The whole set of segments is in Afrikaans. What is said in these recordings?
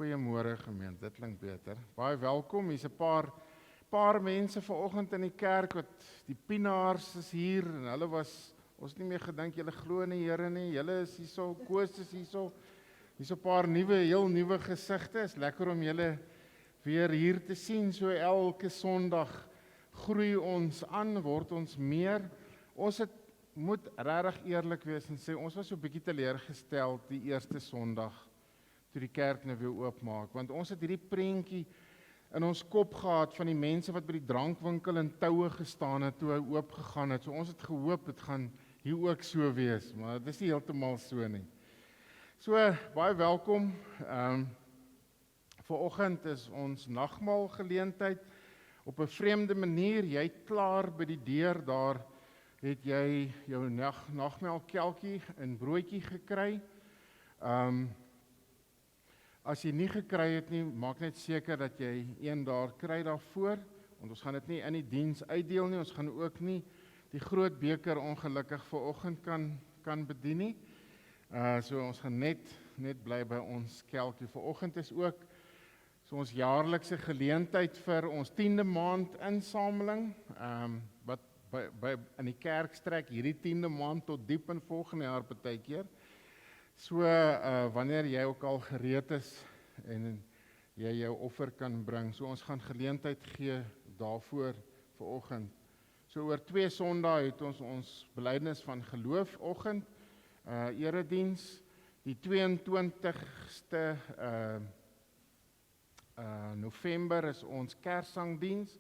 Goeiemôre gemeente, dit klink beter. Baie welkom, hier's 'n paar mense vanoggend in die kerk wat die Pienaars is hier en hulle was, ons het nie meer gedink julle glo in die Here nie. Julle is hierso, Koos is hierso. Hier's 'n paar heel nuwe gesigte. Is lekker om julle weer hier te sien. So elke Sondag groei ons aan, word ons meer. Ons moet regtig eerlik wees en sê ons was so 'n bietjie teleurgestel die eerste Sondag toe die kerk nou weer oopmaak, want ons het hierdie prentjie in ons kop gehad van die mense wat by die drankwinkel in toue gestaan het toe hy oopgegaan het. So ons het gehoop dit gaan hier ook so wees, maar dit is nie heeltemal so nie. So baie welkom. Vanoggend is ons nagmaal geleentheid op 'n vreemde manier. Jy het klaar by die deur daar het jy jou nagmaalkelkie en broodjie gekry. As jy nie gekry het nie, maak net seker dat jy een daar kry daarvoor, want ons gaan dit nie in die diens uitdeel nie, ons gaan ook nie die groot beker ongelukkig vanoggend kan bedien nie. So ons gaan net bly by ons kelkie. Vanoggend is ook so ons jaarlikse geleentheid vir ons 10de maand insameling, wat by in die kerk strek hierdie 10de maand tot diep in volgende jaar partykeer. So wanneer jy ook al gereed is en jy jou offer kan bring, so ons gaan geleentheid gee daarvoor vanoggend. So oor 2 Sondae het ons belydenis van geloof oggend, erediens, die 22ste November is ons Kerssangdiens.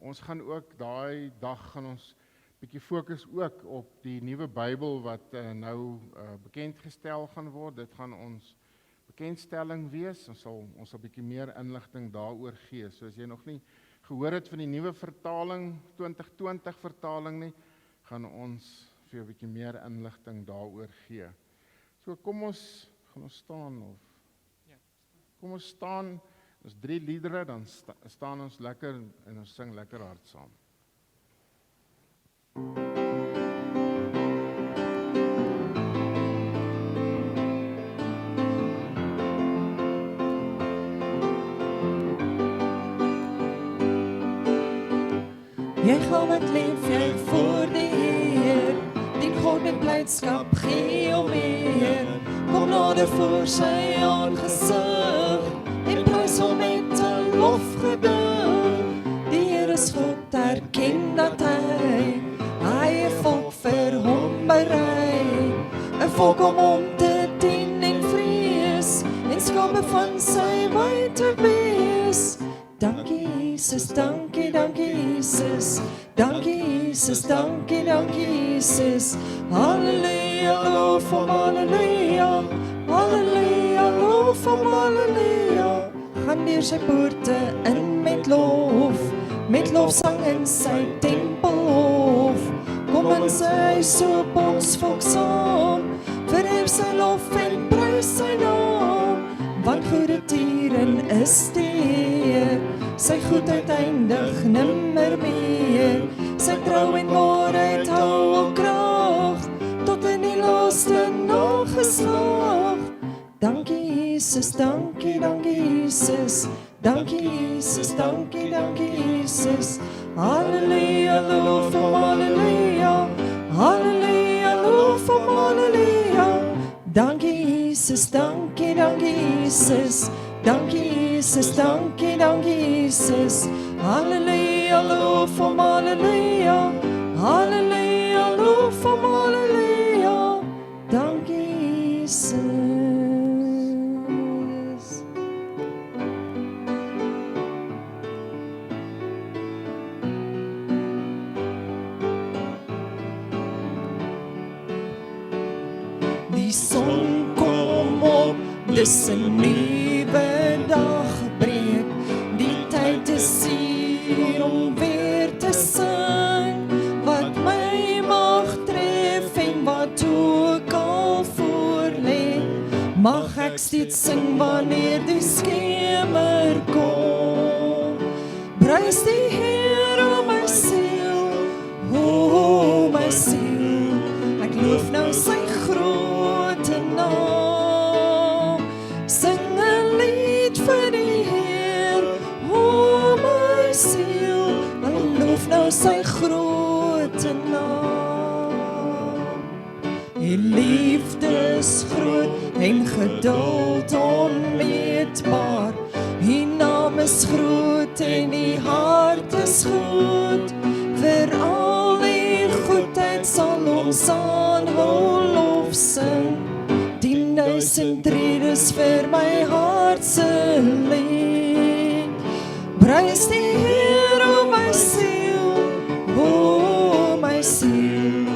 Ons gaan ook daai dag gaan ons bietjie fokus ook op die nuwe Bybel wat nou bekendgestel gaan word. Dit gaan ons bekendstelling wees. Ons sal bietjie meer inligting daaroor gee. So as jy nog nie gehoor het van die nuwe vertaling, 2020 vertaling nie, gaan ons vir jou bietjie meer inligting daaroor gee. So kom ons staan of ja. Kom ons staan. Ons 3 liedere, dan staan ons lekker en ons sing lekker hard saam. Jy gaan met lief, jy voor die Heer, dien God met blydskap, gee hom eer, kom nader voor sy aangesig, en prys hom met 'n lofgedig. Die Heer is God, erken dat hy 'n volk vir hom berei, 'n volk om hom te dien en vrees, en skape van sy wy te wees. Dankie Jesus, dankie, dankie Jesus. Dankie Jesus, dankie, dankie Jesus. Halleluja, loof hom, halleluja. Halleluja, loof hom, halleluja. Gaan deur sy poorte in met lofsang in sy tempelhof. Kom in sy huis op ons volk saam, verhef sy lof en prys sy naam. Want goede tieren is die Heer, sy goedheid eindig nimmer meer. Sy trou en waarheid hou al krag, tot in die laaste nageslag. Dankie Jesus, dankie, dankie Jesus. Dankie Jesus, dankie, dankie Jesus. Halleluja, loof hom, halleluja. Halleluja, loof hom, halleluja. Dankie Jesus, dankie, dankie Jesus. Dankie Jesus, dankie, dankie Jesus. Halleluja, loof hom, halleluja. Halleluja, loof hom, halleluja. Dankie Jesus. Die son kom op, dis 'n nuwe dag gebreek. Die tyd is hier om weer te sing. Wat my mag tref en wat ook al voor lê, mag ek steeds sing wanneer die skemer kom. Prys die Heer, o my siel, o my siel. Ek loof nou sy grote naam. Sing 'n lied vir die Heer, o my siel. Ek loof nou sy grote naam. Die liefde is groot en geduld onmeetbaar. Die naam is groot en die hart is goed. Vir al die goedheid sal ons aanhou lof sing. 10.000 redes vir my hart se lied. Prys die Heer, o my siel, o my siel.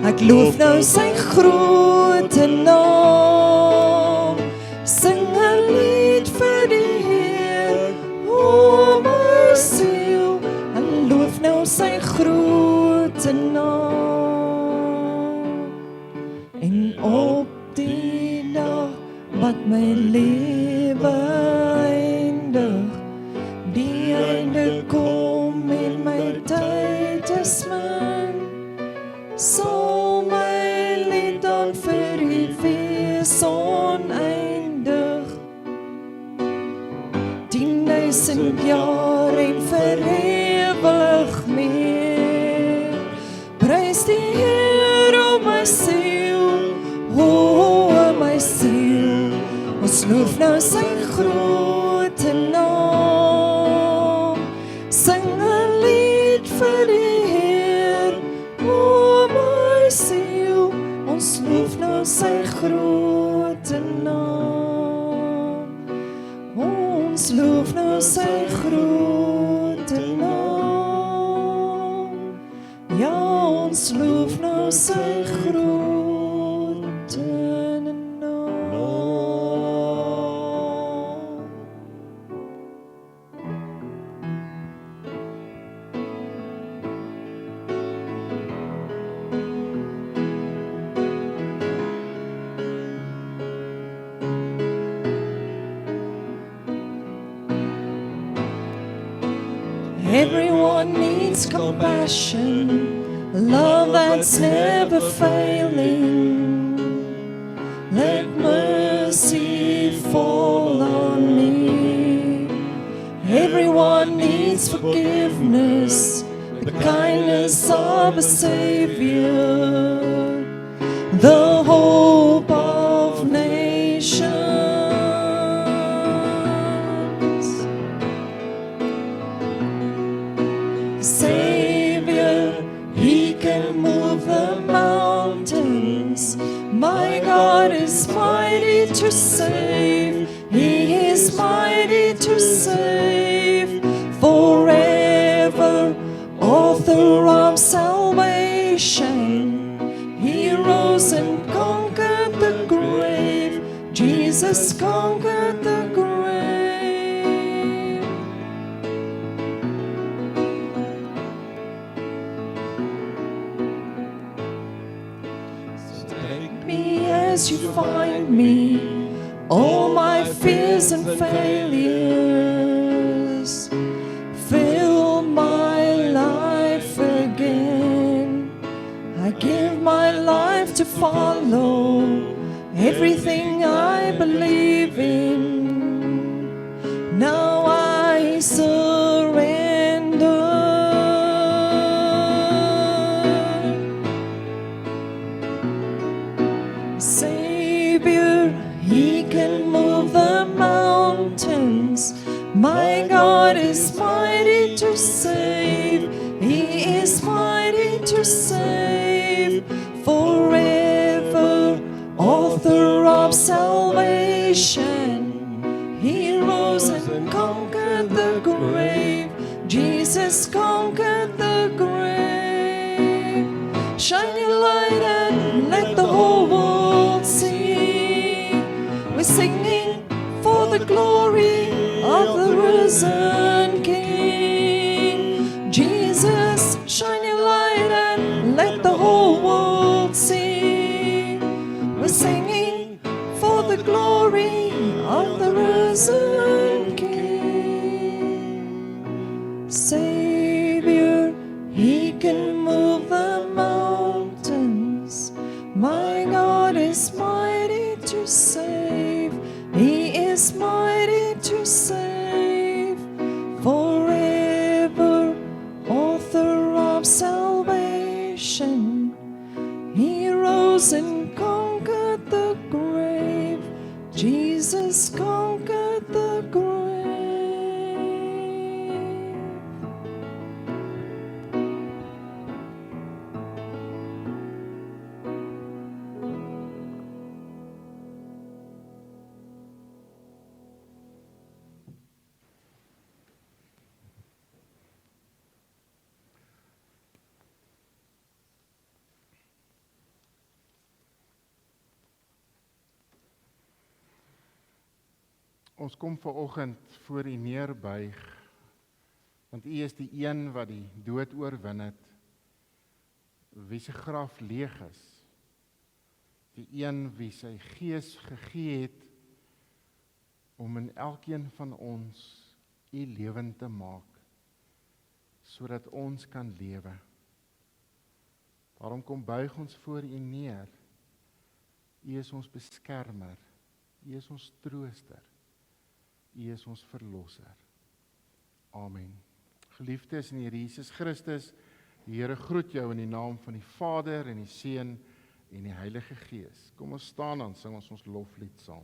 Ek loof nou sy grote naam. Sing 'n lied vir die Heer, o my siel. Ek loof nou sy grote naam. En op die dag wat my lewe eindig, die einde kom en my tyd is min, sal my lied dan vir U wees oneindig. 10.000 jaar en vir ewig meer. Prys die Heer, o my siel, o my siel. Ons loof nou sy grote naam. Sing 'n lied vir die Heer, o my siel. Ons loof nou sy grote naam. Ons loof nou sy grote naam. Ja, ons loof nou sy grote naam. Everyone needs compassion, love that's never failing. Let mercy fall on me. Everyone needs forgiveness, the kindness of a Savior, the hope of nations. Savior, He can move the mountains. My God is mighty to save. He is mighty to save forever. rose and conquered the grave. Jesus conquered the grave. So take me as you find me, all my fears and failures. Fill my life again. I give my life to follow everything I believe in. Now I surrender. Savior, He can move the mountains. My God is mighty to save. He is mighty to save. Forever, author of salvation. He rose and conquered the grave. Jesus conquered the grave. Shine your light and let the whole world see. We're singing for the glory of the risen King. Jesus, shine your light and let the whole world see. We're singing for the glory of the risen King. Savior, He can move the mountains. My God is mighty to save. He is mighty to save. Forever, author of salvation. He rose and conquered the grave. Jesus conquered the grave. Ons kom vanoggend voor U neerbuig, want U is die een wat die dood oorwin het, wie se graf leeg is, die een wie sy gees gegee het, om in elkeen van ons U lewend te maak, sodat ons kan lewe. Daarom kom buig ons voor U neer. U is ons beskermer, U is ons trooster, U is ons verlosser. Amen. Geliefdes in Here Jesus Christus, die Here groet jou in die naam van die Vader en die Seun en die Heilige Gees. Kom ons staan en sing ons loflied saam.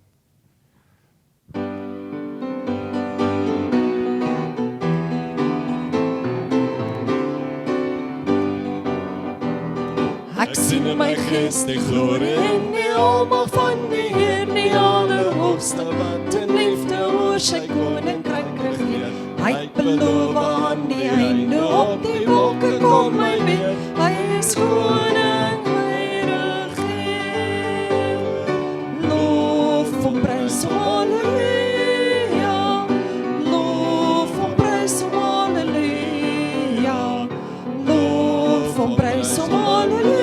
Ek sien in my gees die glorie en die almag van die Heer, die Allerhoogste wat in liefde oor sy koninkryk regeer. Hy het beloof aan die einde op die wolke kom hy weer. Hy is koning, hy regeer. Lof hom, prys hom, halleluja. Lof hom, prys hom, halleluja. Lof hom, prys hom, halleluja.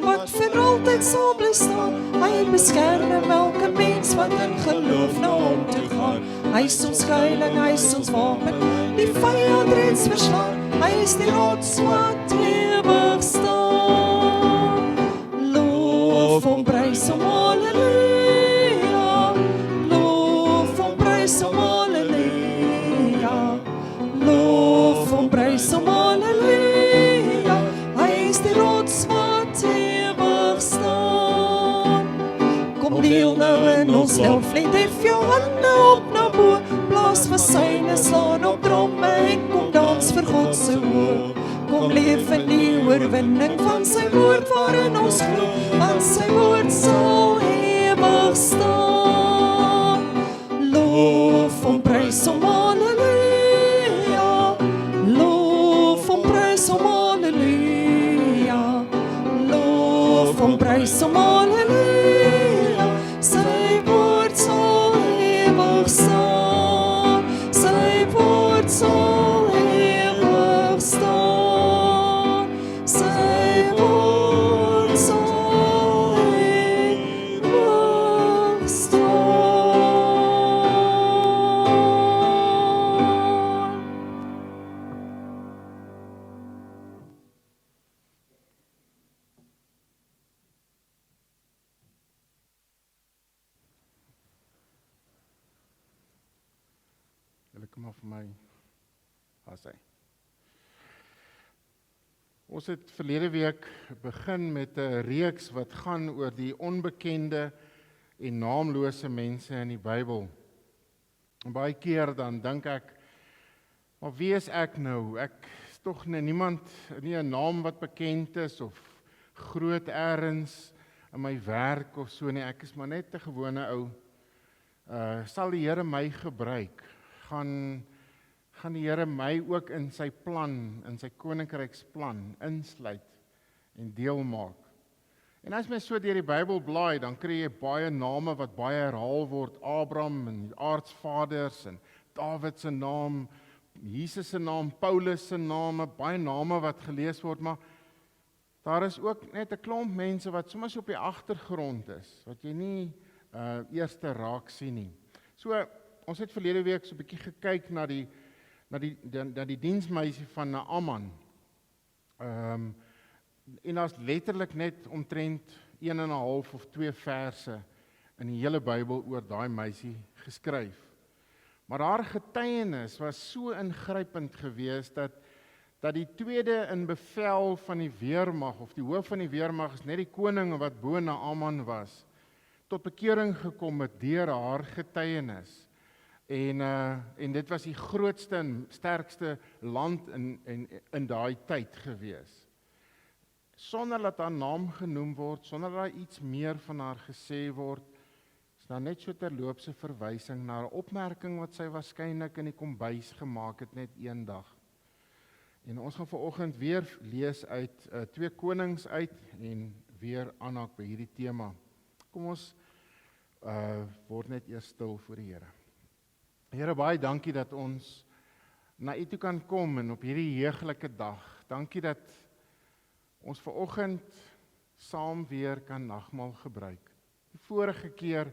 Wat vir altyd sal bly staan. Hy beskerm elke mens wat in geloof na hom toe gaan. Hy is ons skuiling, hy is ons wapen, die vyand reeds verslaan. Hy is die rots wat ewig staan. Loof hom, prys hom, halleluja. Loof hom, prys hom, halleluja. Loof hom, prys hom, halleluja. Hy is die rots wat ewig staan. Kom deel nou in ons loflied, hef jou hande op na bo, blaas vir syne, slaan op tromme en kom dans vir God se woord. Kom leef in die oorwinning van sy woord waarin ons glo, want sy woord sal ewig staan. Loof hom, prys hom, halleluja. som halleluja, sy woord sal ewig staan, sy woord sal ewig staan, sy woord sal ewig staan. Julle kom maar vir my as hy. Ons het verlede week begin met 'n reeks wat gaan oor die onbekende en naamlose mense in die Bybel. En baie keer dan dink ek, maar wie is ek nou? Ek is tog niemand, nie 'n naam wat bekend is of groot erns in my werk of so nie. Ek is maar net 'n gewone ou. Sal die Here my gebruik? Gaan die Here my ook in sy plan, in sy koninkryksplan insluit en deel maak. En as mens so deur die Bybel blaai, dan kry jy baie name wat baie herhaal word, Abraham en die aardsvaders en Dawid se naam, Jesus se naam, Paulus se name, baie name wat gelees word, maar daar is ook net 'n klomp mense wat soms op die agtergrond is, wat jy nie eerste raak sien nie. So, ons het verlede week so 'n bietjie gekyk na die diensmeisie van Naaman. En daar's letterlik net omtrent 1,5 of 2 verse in die hele Bybel oor daai meisie geskryf. Maar haar getuienis was so ingrypend geweest dat die tweede in bevel van die weermag, of die hoof van die weermag is net die koning wat bo Naaman was, tot bekering gekom het deur haar getuienis. En dit was die grootste en sterkste land in daai tyd gewees. Sonder dat haar naam genoem word, sonder dat daar iets meer van haar gesê word, is daar net so terloopse verwysing na 'n opmerking wat sy waarskynlik in die kombuis gemaak het net eendag. En ons gaan vanoggend weer lees uit 2 Konings uit en weer aanhaak by hierdie tema. Kom ons word net eers stil voor die Here. Here, baie dankie dat ons na U toe kan kom en op hierdie heuglike dag. Dankie dat ons vanoggend saam weer kan nagmaal gebruik. Die vorige keer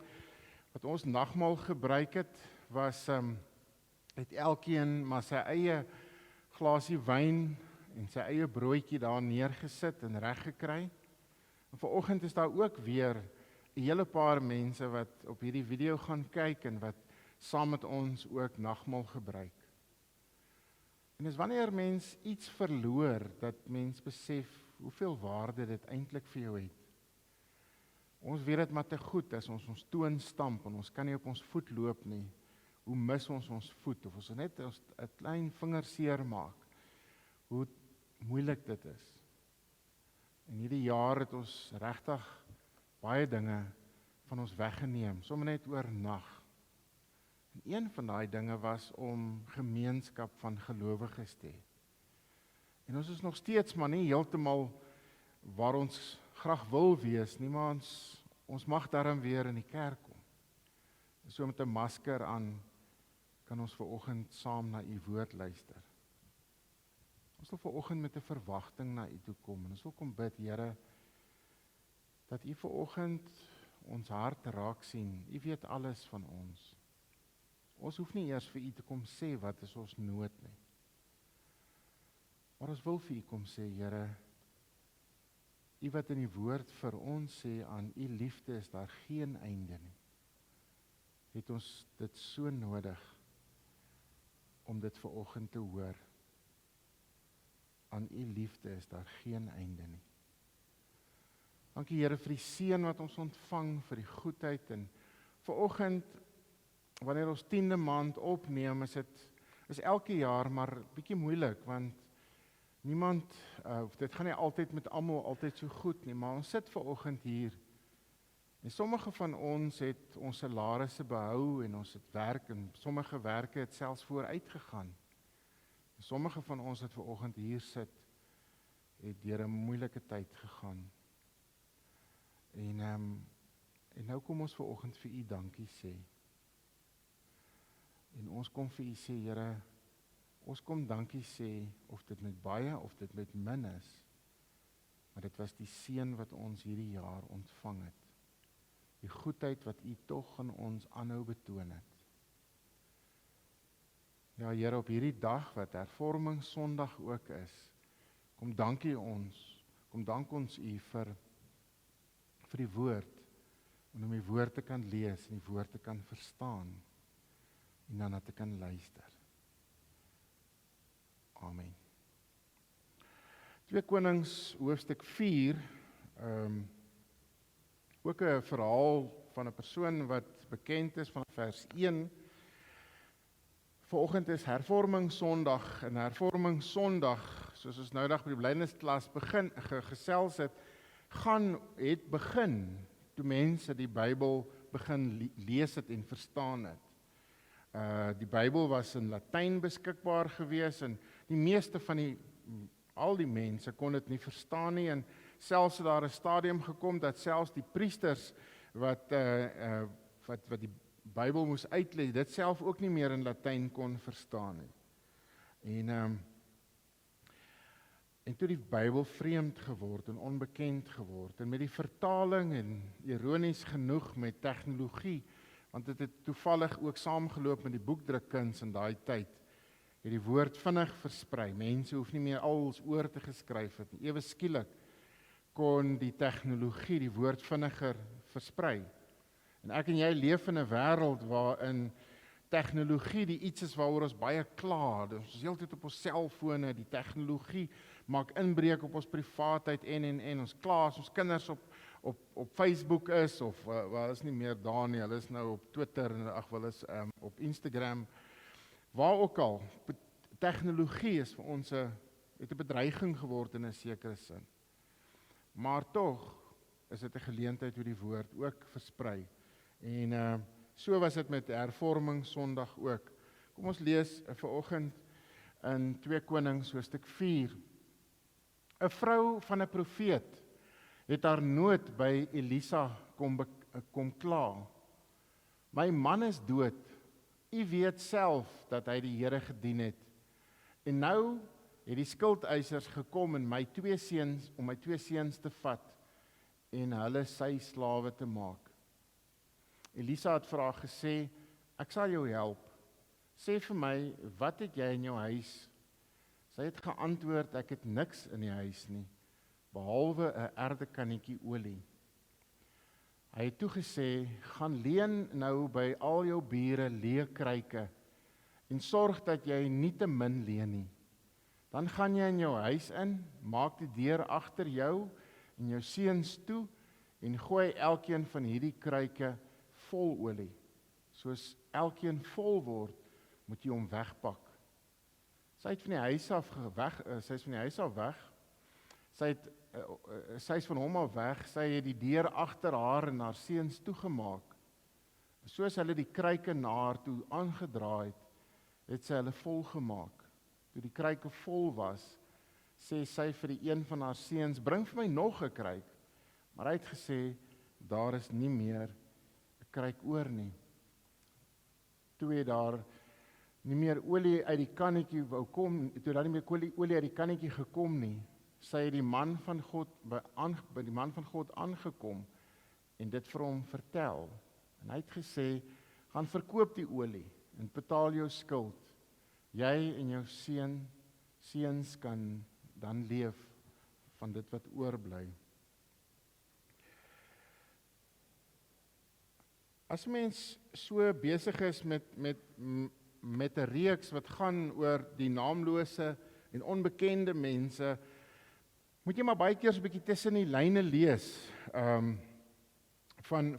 wat ons nagmaal gebruik het, het elkeen maar sy eie glasie wyn en sy eie broodjie daar neergesit en reg gekry. En vanoggend is daar ook weer 'n hele paar mense wat op hierdie video gaan kyk en wat saam met ons ook nagmaal gebruik. En dis wanneer mens iets verloor, dat mens besef hoeveel waarde dit eintlik vir jou het. Ons weet dit maar te goed as ons toon stamp en ons kan nie op ons voet loop nie. Hoe mis ons voet, of ons net 'n klein vinger seer maak. Hoe moeilik dit is. En hierdie jaar het ons regtig baie dinge van ons weggeneem, sommer net oornag. En een van daai dinge was om gemeenskap van gelowiges te hê. En ons is nog steeds maar nie heeltemal waar ons graag wil wees nie, maar ons mag daarom weer in die kerk kom. So met 'n masker aan kan ons vanoggend saam na U woord luister. Ons wil vanoggend met 'n verwagting na U toe kom en ons wil kom bid, Here, dat U vanoggend ons hart raak sien. U weet alles van ons. Ons hoef nie eers vir U te kom sê wat is ons nood nie. Maar ons wil vir U kom sê, Here, U wat in die woord vir ons sê, aan U liefde is daar geen einde nie. Het ons dit so nodig om dit vanoggend te hoor. Aan U liefde is daar geen einde nie. Dankie Here vir die seën wat ons ontvang, vir die goedheid, en vanoggend, wanneer ons 10de maand opneem, is elke jaar maar bietjie moeilik, want dit gaan nie altyd met almal altyd so goed nie, maar ons sit vanoggend hier, en sommige van ons het ons salarisse behou, en ons het werk, en sommige werke het selfs vooruit gegaan. En sommige van ons het vanoggend hier sit, het deur 'n moeilike tyd gegaan. En nou kom ons vanoggend vir u dankie sê. En ons kom vir u sê, Here, ons kom dankie sê, of dit met baie of dit met min is, maar dit was die seën wat ons hierdie jaar ontvang het. Die goedheid wat u tog aan ons aanhou betoon het. Ja, Here, op hierdie dag wat Hervormingssondag ook is, kom dank ons u vir die woord, en om die woord te kan lees, en die woord te kan verstaan, en dan te kan luister. Amen. 2 Konings hoofstuk 4, ook 'n verhaal van 'n persoon wat bekend is van vers 1. Vanoggend is Hervormingssondag, en Hervormingssondag, soos ons noudag by die blydenisklas gesels het, het begin toe mense die Bybel begin lees het en verstaan het. Die Bybel was in Latyn beskikbaar gewees, en die meeste van al die mense kon dit nie verstaan nie, en selfs het daar 'n stadium gekom dat selfs die priesters wat die Bybel moes uitlei, dit self ook nie meer in Latyn kon verstaan nie. En toe die Bybel vreemd geword en onbekend geword, en met die vertaling en ironies genoeg met tegnologie, want dit het toevallig ook saamgeloop met die boekdrukkuns in daai tyd, het die woord vinnig versprei. Mense hoef nie meer als oor te geskryf het nie. Ewe skielik kon die tegnologie die woord vinniger versprei. En ek en jy leef in 'n wêreld waarin tegnologie die iets is waaroor ons baie kla. Ons is heeltyd op ons selfone, die tegnologie maak inbreuk op ons privaatheid en ons kla as ons kinders op Facebook is, of wel is nie meer daar nie, hulle is nou op Twitter, en op Instagram, waar ook al. Tegnologie is vir ons het 'n bedreiging geword in 'n sekere sin. Maar tog is dit 'n geleentheid hoe die woord ook versprei. En so was dit met Hervormingssondag ook. Kom ons lees vanoggend in 2 Konings hoofstuk 4. 'n Vrou van 'n profeet het haar nood by Elisa kom kla. My man is dood. U weet self dat hy die Here gedien het. En nou het die skuldeisers gekom en om my 2 seuns te vat en hulle sy slawe te maak. Elisa het vir haar gesê, ek sal jou help. Sê vir my, wat het jy in jou huis? Sy het geantwoord, ek het niks in die huis nie, behalwe 'n erdekannetjie olie. Hy het toe gesê, gaan leen nou by al jou bure leekryke en sorg dat jy nie te min leen nie. Dan gaan jy in jou huis in, maak die deur agter jou en jou seuns toe en gooi elkeen van hierdie kryke vol olie. Soos elkeen vol word, moet jy hom wegpak. Sy is van die huis af weg. Sy is van hom af weg. Sy het die deur agter haar en haar seuns toegemaak. Soos hulle die kryke na haar toe aangedraai het sy hulle vol gemaak. Toe die kryke vol was, sê sy vir die een van haar seuns, bring vir my nog 'n kryk. Maar hy het gesê, daar is nie meer 'n kryk oor nie. Toe het daar nie meer olie uit die kannetjie toe daar nie meer olie uit die kannetjie gekom nie, sy het die man van God by die man van God aangekom en dit vir hom vertel. En hy het gesê, gaan verkoop die olie en betaal jou skuld. Jy en jou seuns kan dan leef van dit wat oorbly. As mens so besig is met 'n reeks wat gaan oor die naamlose en onbekende mense, moet jy maar baie keer so 'n bietjie tussen die lyne lees van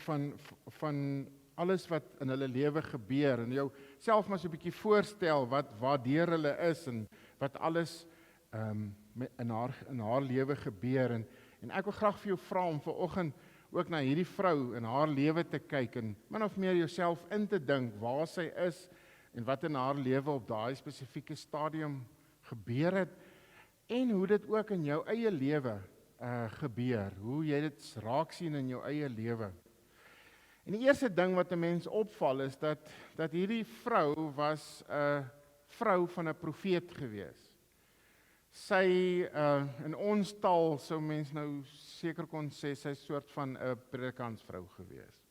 alles wat in hulle lewe gebeur en jou self maar so 'n bietjie voorstel waardeur hulle is en wat alles in haar lewe gebeur en ek wil graag vir jou vra om vanoggend ook na hierdie vrou en haar lewe te kyk en min of meer jouself in te dink waar sy is en wat in haar lewe op daai spesifieke stadium gebeur het en hoe dit ook in jou eie lewe gebeur, hoe jy dit raak sien in jou eie lewe. En die eerste ding wat 'n mens opval is dat hierdie vrou was 'n vrou van 'n profeet gewees. Sy in ons taal sou mens nou seker kon sê sy is soort van 'n predikantsvrou gewees.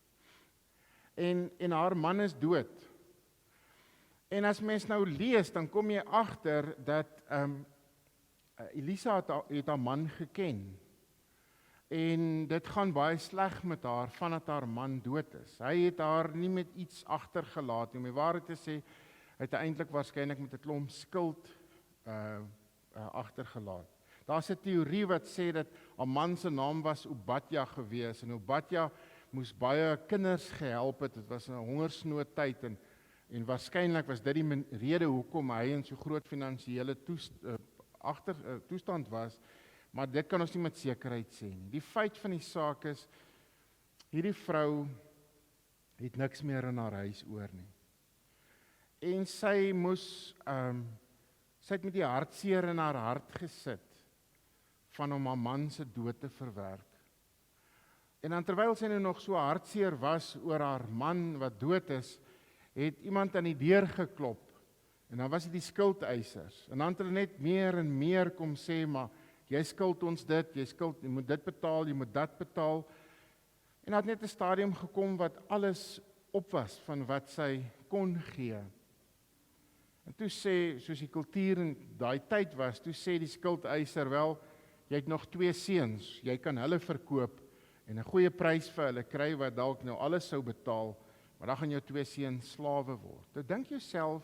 En haar man is dood. En as mens nou lees, dan kom jy agter dat Elisa het haar man geken. En dit gaan baie sleg met haar vandat haar man dood is. Hy het haar nie met iets agtergelaat nie. Om die waarheid te sê, hy het eintlik waarskynlik met 'n klomp skuld agtergelaat. Daar's 'n teorie wat sê dat haar man se naam was Obadja gewees en Obadja moes baie kinders gehelp het. Dit was 'n hongersnoodtyd en waarskynlik was dit die rede hoekom hy in so groot finansiële toestand was, maar dit kan ons nie met sekerheid sê nie. Die feit van die saak is, hierdie vrou het niks meer in haar huis oor nie. En sy het met die hartseer in haar hart gesit van om haar man se dood te verwerk. En dan terwyl sy nou nog so hartseer was oor haar man wat dood is, het iemand aan die deur geklop. En dan was dit die skuldeisers. En dan het hulle net meer en meer kom sê, maar jy skuld ons dit, jy moet dit betaal, jy moet dat betaal. En het net 'n stadium gekom wat alles op was van wat sy kon gee. En toe sê, soos die kultuur in daai tyd was, toe sê die skuldeiser, wel, jy het nog 2 seuns, jy kan hulle verkoop en 'n goeie prys vir hulle kry wat dalk nou alles sou betaal, maar dan gaan jou 2 seuns slawe word. Nou dink jouself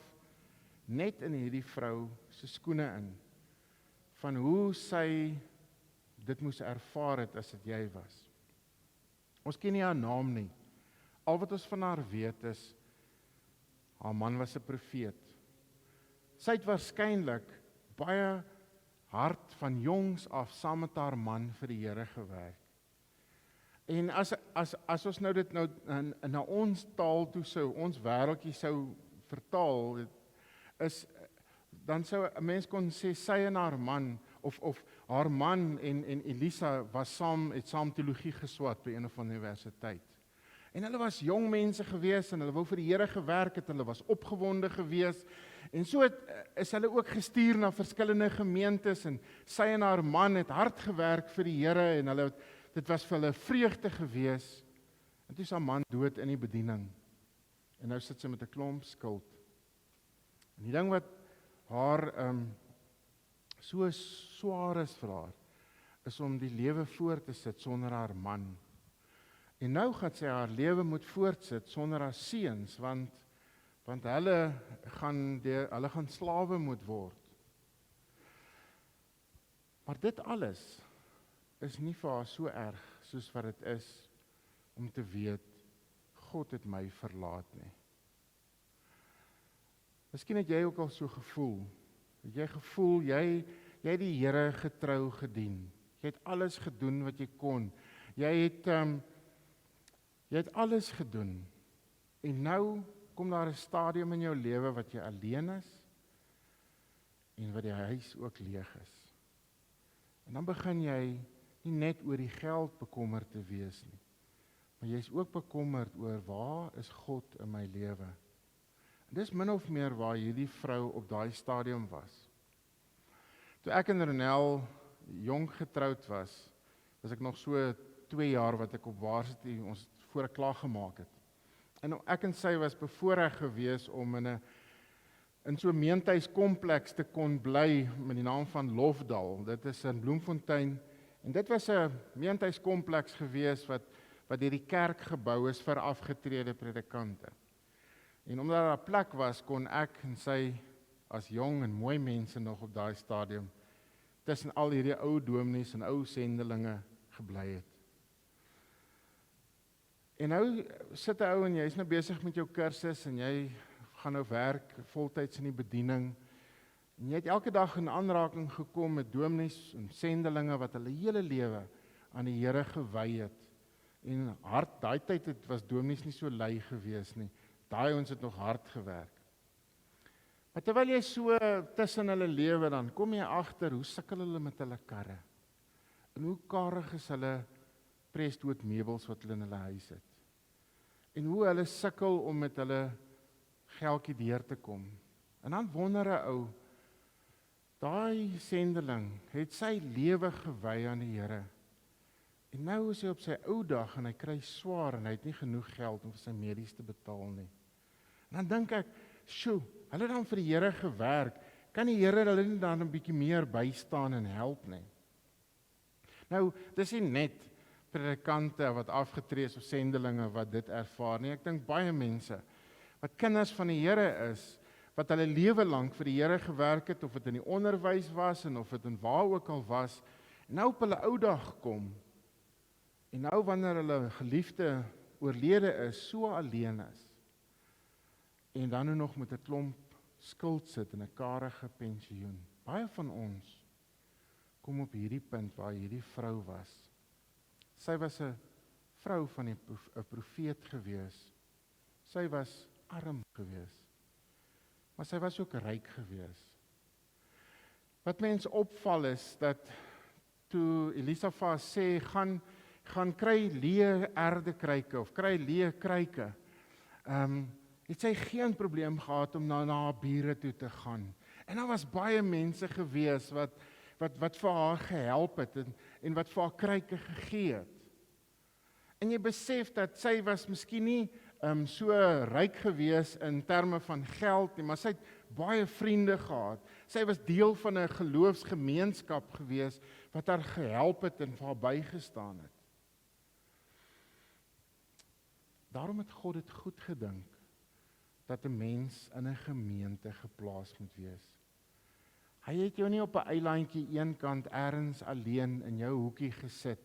net in hierdie vrou se skoene in, van hoe sy dit moes ervaar het as dit jy was. Ons ken nie haar naam nie. Al wat ons van haar weet is, haar man was 'n profeet. Sy het waarskynlik baie hard van jongs af saam met haar man vir die Here gewerk. En as ons nou dit nou na ons taal toe sou, ons wêreldjie sou vertaal, dan sou 'n mens kon sê sy en haar man of haar man en Elisa het saam teologie geswat by een of ander universiteit. En hulle was jong mense gewees en hulle wou vir die Here gewerk het, hulle was opgewonde gewees. En so is hulle ook gestuur na verskillende gemeentes en sy en haar man het hard gewerk vir die Here en dit was vir hulle vreugde gewees. En toe is haar man dood in die bediening. En nou sit sy met 'n klomp skuld. En die ding wat haar so swaar is vir haar, is om die lewe voort te sit sonder haar man. En nou gaan sy haar lewe moet voortsit sonder haar seuns, want hulle gaan slawe moet word. Maar dit alles is nie vir haar so erg soos wat dit is om te weet, God het my verlaat nie. Miskien het jy ook al so gevoel. Het jy gevoel, jy het die Here getrou gedien. Jy het alles gedoen wat jy kon. Jy het alles gedoen. En nou kom daar 'n stadium in jou lewe wat jy alleen is en wat die huis ook leeg is. En dan begin jy nie net oor die geld bekommerd te wees nie, maar jy is ook bekommerd oor waar is God in my lewe. En dis min of meer waar hierdie vrou op daai stadium was. Toe ek en Renel jong getroud was ek nog so 2 jaar wat ek op varsity ons voor 'n klaar gemaak het. En ek en sy was bevoorreg gewees om in so 'n meentuiskompleks te kon bly met die naam van Lofdal. Dit is in Bloemfontein en dit was 'n meentuiskompleks gewees wat deur die kerk gebou is vir afgetrede predikante. En omdat daar 'n plek was, kon ek en sy as jong en mooi mense nog op daai stadium tussen al hierdie ou dominees en ou sendelinge gebly het. En nou sit 'n ou en jy is nou besig met jou kursus en jy gaan nou werk voltyds in die bediening. En jy het elke dag in aanraking gekom met dominees en sendelinge wat hulle hele lewe aan die Here gewy het. En daai tyd was dominees nie so lui gewees nie. Daai ons het nog hard gewerk. Maar terwyl jy so tussen hulle lewe, dan kom jy agter hoe sukkel hulle met hulle karre. En hoe karig is hulle presdoodmeubels wat hulle in hulle huis het. En hoe hulle sukkel om met hulle geldjie deur te kom. En dan wonder 'n ou, daai sendeling het sy lewe gewy aan die Here. En nou is hy op sy ou dag en hy kry swaar en hy het nie genoeg geld om vir sy medies te betaal nie. En dan dink ek, sjoe, hulle het dan vir die Here gewerk, kan die Here hulle nie dan 'n bietjie meer bystaan en help nie? Nou, dis nie net predikante wat afgetree is of sendelinge wat dit ervaar nie. Ek dink baie mense wat kinders van die Here is, wat hulle lewe lank vir die Here gewerk het, of dit in die onderwys was en of dit in waar ook al was, en nou op hulle ou dag kom, en nou wanneer hulle geliefde oorlede is, so alleen is, en dan nou nog met 'n klomp skuld sit en 'n karige pensioen. Baie van ons kom op hierdie punt waar hierdie vrou was. Sy was 'n vrou van 'n profeet gewees. Sy was arm gewees, maar sy was ook ryk gewees. Wat mens opval is dat toe Elisafas sê, gaan kry leë erdekruike of kry leë kruike, het sy geen probleem gehad om na haar bure toe te gaan. En daar was baie mense gewees wat vir haar gehelp het en wat vir haar kruike gegee het. En jy besef dat sy was miskien nie so ryk gewees in terme van geld nie, maar sy het baie vriende gehad. Sy was deel van 'n geloofsgemeenskap gewees wat haar gehelp het en vir haar bygestaan het. Daarom het God dit goed gedink dat 'n mens in 'n gemeente geplaas moet wees. Hy het jou nie op 'n eilandjie eenkant ergens alleen in jou hoekie gesit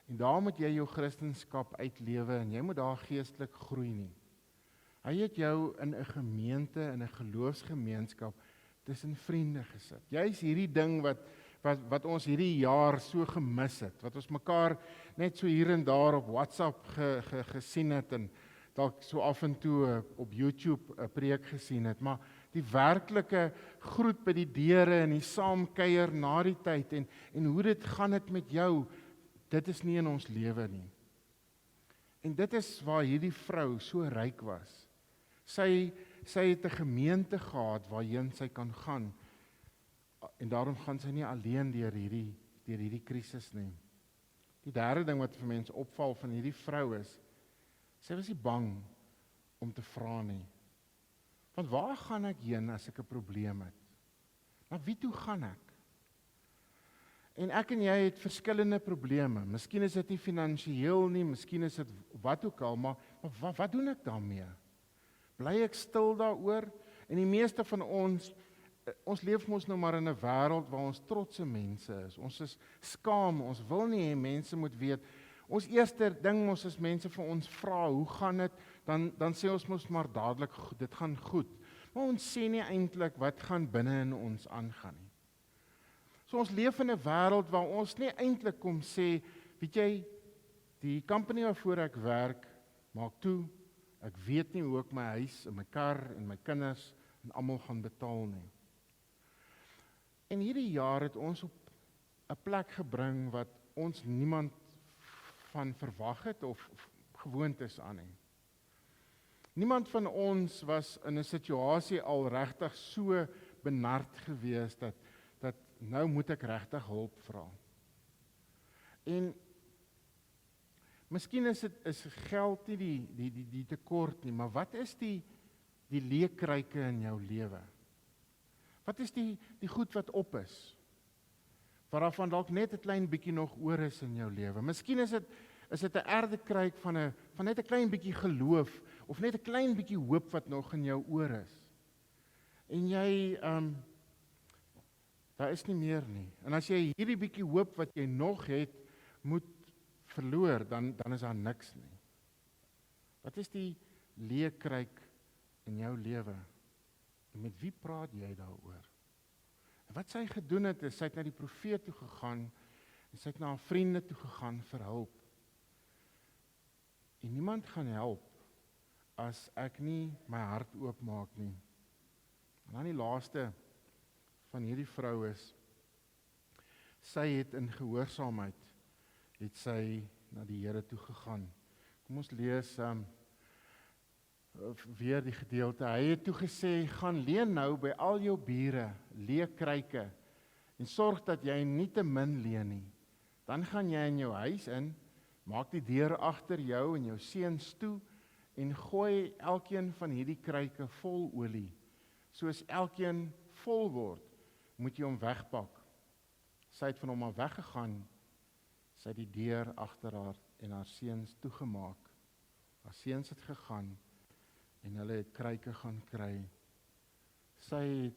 en daar moet jy jou Christendom uitlewe en jy moet daar geestelik groei nie. Hy het jou in 'n gemeente, in 'n geloofsgemeenskap tussen vriende gesit. Jy's hierdie ding wat ons hierdie jaar so gemis het, wat ons mekaar net so hier en daar op WhatsApp gesien het en dalk so af en toe op YouTube 'n preek gesien het, maar die werklike groet by die deure en die saamkuier na die tyd en hoe dit gaan het met jou, dit is nie in ons lewe nie. En dit is waar hierdie vrou so ryk was. Sy het 'n gemeente gehad waarheen sy kan gaan. En daarom gaan sy nie alleen deur hierdie krisis nie. Die derde ding wat vir mense opval van hierdie vrou is, sy was nie bang om te vra nie. Want waar gaan ek heen as ek 'n probleem het? Na wie toe gaan ek? En ek en jy het verskillende probleme. Miskien is dit nie finansiëel nie, miskien is dit wat ook al, maar wat doen ek daarmee? Bly ek stil daaroor? En die meeste van ons leef mos nou maar in 'n wêreld waar ons trotse mense is. Ons is skaam, ons wil nie hê mense moet weet. Ons eerste ding mos as mense vir ons vra, hoe gaan dit? Dan sê ons mos maar dadelik, dit gaan goed. Maar ons sê nie eintlik wat gaan binne in ons aangaan nie. So ons leef in 'n wêreld waar ons nie eintlik kom sê, weet jy, die company waarvoor ek werk, maak toe, ek weet nie hoe ek my huis en my kar en my kinders en almal gaan betaal nie. En hierdie jaar het ons op 'n plek gebring wat ons niemand van verwag het of gewoontes aan nie. Niemand van ons was in 'n situasie al regtig so benard gewees dat nou moet ek regtig hulp vra. En miskien is geld nie die tekort nie, maar wat is die leekryke in jou lewe? Wat is die goed wat op is? Waarvan dalk net 'n klein bietjie nog oor is in jou lewe. Miskien is dit 'n erdekruik van net 'n klein bietjie geloof of net 'n klein bietjie hoop wat nog in jou oor is. En jy daar is nie meer nie. En as jy hierdie bietjie hoop wat jy nog het, moet verloor, dan is daar niks nie. Wat is die leekryk in jou lewe? En met wie praat jy daaroor? En wat sy gedoen het, is sy het na die profeet toe gegaan, en sy het na haar vriende toe gegaan vir hulp. En niemand gaan help, as ek nie my hart oopmaak nie. En dan die laaste van hierdie vrou is, sy het in gehoorsaamheid het sy na die Here toe gegaan. Kom ons lees weer die gedeelte. Hy het toe gesê, gaan leen nou by al jou bure, leekryke, en sorg dat jy nie te min leen nie. Dan gaan jy in jou huis in, maak die deur agter jou en jou seuns toe, en gooi elkeen van hierdie kryke vol olie. Soos elkeen vol word, moet jy hom wegpak. Sy het van hom af weggegaan, sy het die deur agter haar en haar seuns toegemaak. Haar seuns het gegaan, en hulle het kryke gaan kry. Sy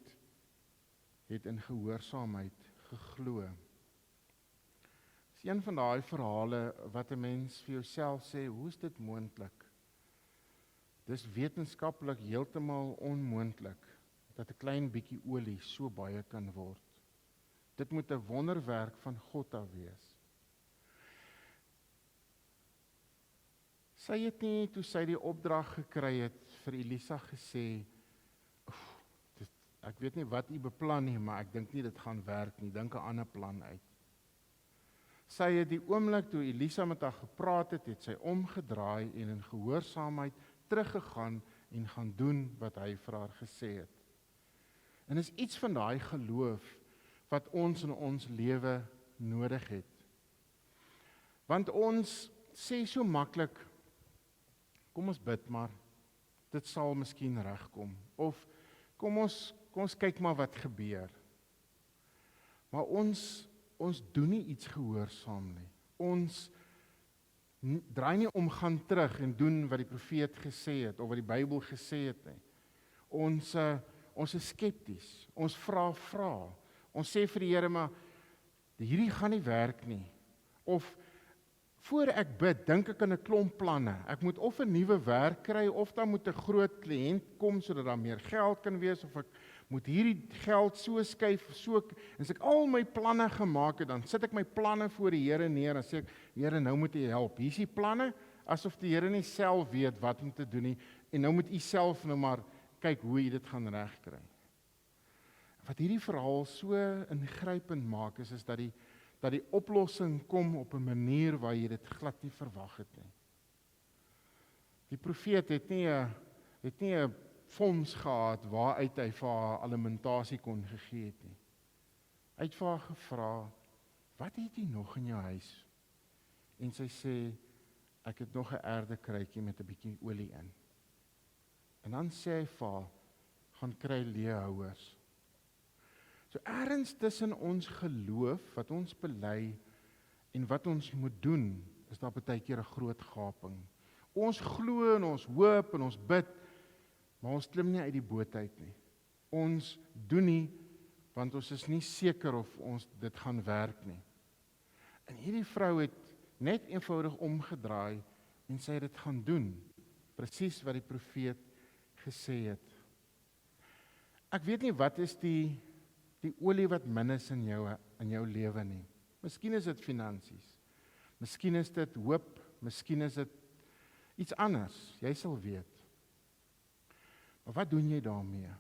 het in gehoorsaamheid geglo. Dis een van daai verhale wat 'n mens vir jouself sê, hoe is dit moontlik? Dis wetenskaplik heeltemal onmoontlik dat 'n klein bietjie olie so baie kan word. Dit moet 'n wonderwerk van God af wees. Sy het nie, toe sy die opdrag gekry het, vir Elisa gesê, ek weet nie wat u beplan nie, maar ek dink nie dit gaan werk nie, dink 'n ander plan uit. Sy het die oomblik toe Elisa met haar gepraat het, het sy omgedraai en in gehoorsaamheid teruggegaan en gaan doen wat hy vir haar gesê het. En is iets van daai geloof wat ons in ons lewe nodig het. Want ons sê so maklik, kom ons bid maar, dit sal miskien regkom. Of kom ons kyk maar wat gebeur. Maar ons doen nie iets gehoorsaam nie. Ons draai nie om, gaan terug en doen wat die profeet gesê het, of wat die Bybel gesê het nie. Ons is skepties, ons vra. Ons sê vir die Here, maar hierdie gaan nie werk nie. Of voor ek bid, dink ek aan 'n klomp planne. Ek moet of 'n nuwe werk kry, of dan moet 'n groot kliënt kom sodat daar meer geld kan wees, of ek moet hierdie geld so skuif, so, en as ek al my planne gemaak het, dan sit ek my planne voor die Here neer en sê ek, Here, nou moet U help. Hier is die planne, asof die Here nie self weet wat om te doen nie, en nou moet U self nou maar kyk hoe U dit gaan regkry. Wat hierdie verhaal so ingrypend maak, is dat die oplossing kom op 'n manier waar jy dit glad nie verwag het nie. Die profeet het nie 'n fonds gehad waaruit hy vir haar alimentasie kon gegee het nie. Hy het vir haar gevra, wat het jy nog in jou huis? En sy sê, ek het nog 'n erdekruikie met 'n bietjie olie in. En dan sê hy vir haar, gaan kry leehouers. So ergens tussen ons geloof, wat ons bely, en wat ons moet doen, is daar baie keer 'n groot gaping. Ons glo en ons hoop en ons bid, maar ons klim nie uit die boot uit nie. Ons doen nie, want ons is nie seker of ons dit gaan werk nie. En hierdie vrou het net eenvoudig omgedraai, en sy het dit gaan doen, presies wat die profeet gesê het. Ek weet nie wat is die olie wat min is in jou lewe nie. Miskien is dit finansies, miskien is dit hoop, miskien is dit iets anders, jy sal weet. Maar wat doen jy daarmee?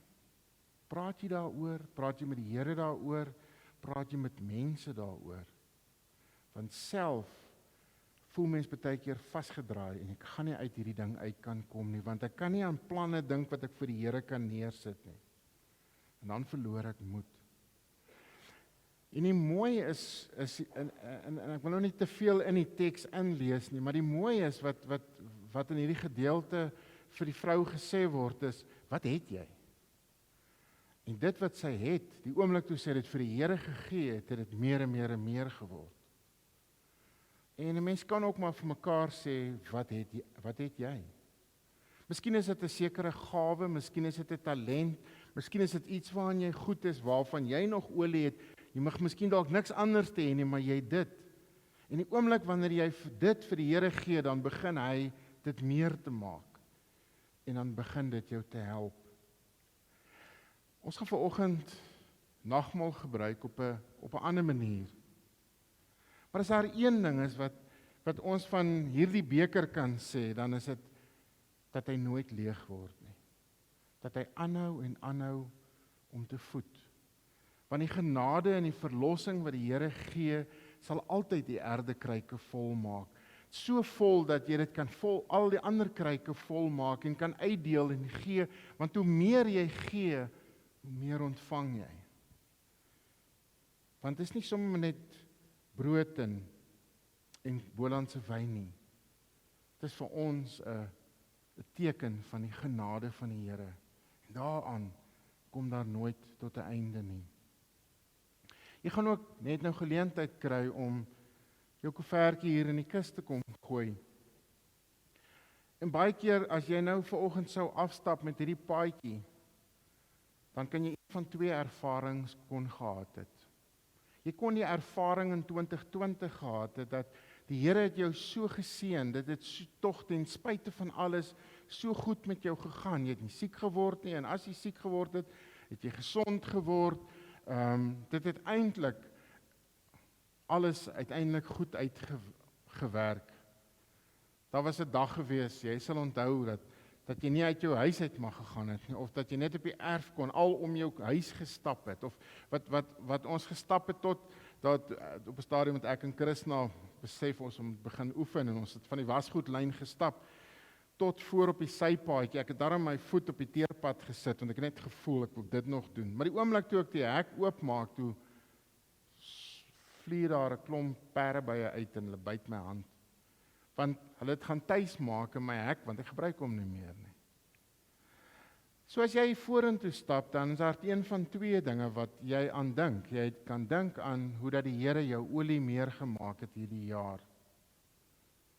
Praat jy daaroor? Praat jy met die Here daaroor? Praat jy met mense daaroor? Want self voel mens baie keer vasgedraai, en ek gaan nie uit hierdie ding uit kan kom nie, want ek kan nie aan planne dink wat ek vir die Here kan neersit nie. En dan verloor ek moed. En die mooi is en ek wil nou nie te veel in die teks inlees nie, maar die mooi is wat in hierdie gedeelte vir die vrou gesê word is, wat het jy? En dit wat sy het, die oomblik toe sy dit vir die Here gegee het, het dit meer en meer en meer geword. En 'n mens kan ook maar vir mekaar sê, wat het jy? Miskien is dit 'n sekere gawe, miskien is dit 'n talent, miskien is dit iets waarin jy goed is, waarvan jy nog olie het. Jy mag miskien dalk niks anders te hê nie, maar jy dit. En die oomblik wanneer jy dit vir die Here gee, dan begin hy dit meer te maak. En dan begin dit jou te help. Ons gaan vanoggend nagmaal gebruik op 'n ander manier. Maar as daar een ding is wat ons van hierdie beker kan sê, dan is dit dat hy nooit leeg word nie. Dat hy aanhou en aanhou om te voed. Want die genade en die verlossing wat die Here gee, sal altyd die aardekruike vol maak. So vol dat jy dit kan al die ander kruike vol maak en kan uitdeel en gee, want hoe meer jy gee, hoe meer ontvang jy. Want dit is nie sommer net brood en Bolandse wyn nie. Dit is vir ons 'n teken van die genade van die Here. En daaraan kom daar nooit tot 'n einde nie. Jy gaan ook net nou geleentheid kry om jou koevertjie hier in die kus te kom gooi. En baie keer as jy nou vanoggend sou afstap met hierdie paadjie, dan kan jy een van 2 ervarings kon gehad het. Jy kon die ervaring in 2020 gehad het, dat die Here het jou so geseën, dit het tog ten spyte van alles so goed met jou gegaan. Jy het nie siek geword nie, en as jy siek geword het, het jy gesond geword. Dit het alles uiteindelik goed uitgewerk. Daar was 'n dag gewees, jy sal onthou dat jy nie uit jou huis uit mag gegaan het nie, of dat jy net op die erf kon al om jou huis gestap het, of wat ons gestap het tot dat op 'n stadium met ek en Chris nou besef ons om begin oefen, en ons het van die wasgoedlyn gestap tot voor op die sypaadjie. Ek het daarom my voet op die teerpad gesit, want ek het net gevoel ek wil dit nog doen. Maar die oomblik toe ek die hek oopmaak, toe vlieg daar 'n klomp perdebye uit en hulle byt my hand. Want hulle het gaan tuis maak in my hek, want ek gebruik hom nie meer nie. So as jy vorentoe stap, dan is daar een van 2 dinge wat jy aan dink. Jy kan dink aan hoe dat die Here jou olie meer gemaak het hierdie jaar.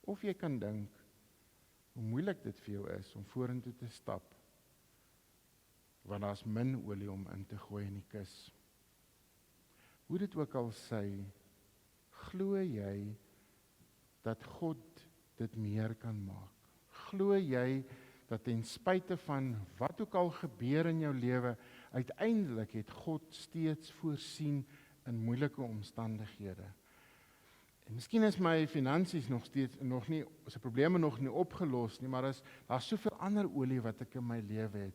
Of jy kan dink hoe moeilik dit vir jou is om vorentoe te stap, want daar's min olie om in te gooi in die kus. Hoe dit ook al sê, glo jy dat God dit meer kan maak? Glo jy dat ten spyte van wat ook al gebeur in jou lewe, uiteindelik het God steeds voorsien in moeilike omstandighede? En miskien is my finansies nog nie, sy probleme nog nie opgelos nie, maar daar's soveel ander olie wat ek in my lewe het,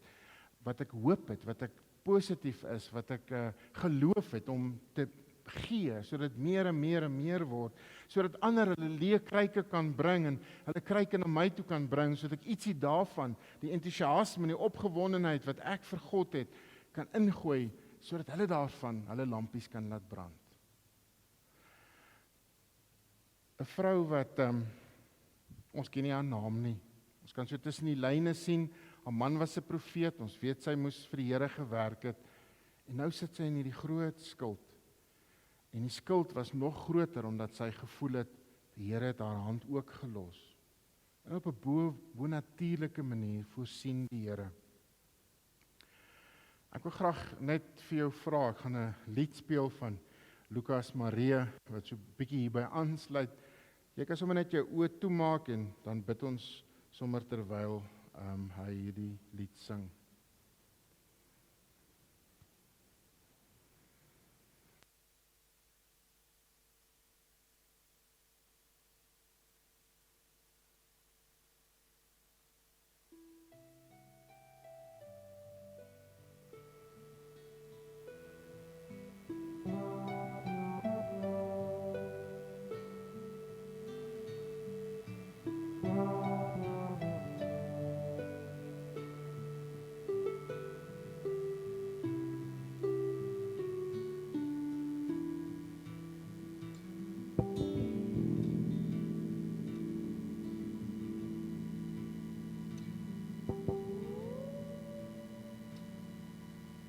wat ek hoop het, wat ek positief is, wat ek geloof het om te gee, sodat meer en meer en meer word, sodat ander hulle leë kruike kan bring en hulle kruike na my toe kan bring, sodat ek ietsie daarvan, die entoesiasme en die opgewondenheid wat ek vir God het, kan ingooi, sodat hulle daarvan hulle lampies kan laat brand. 'n vrou wat, ons ken nie haar naam nie, ons kan so tussen die lyne sien, haar man was 'n profeet, ons weet sy moes vir die Here gewerk het, en nou sit sy in hierdie groot skuld. En die skuld was nog groter, omdat sy gevoel het, die Here het haar hand ook gelos. En op 'n bonatuurlike manier voorsien die Here. Ek wil graag net vir jou vra, ek gaan 'n lied speel van Lucas Marie, wat so 'n bietjie hierby aansluit. Jy kan sommer net jou oë toemaak, en dan bid ons sommer terwyl hy hierdie lied sing.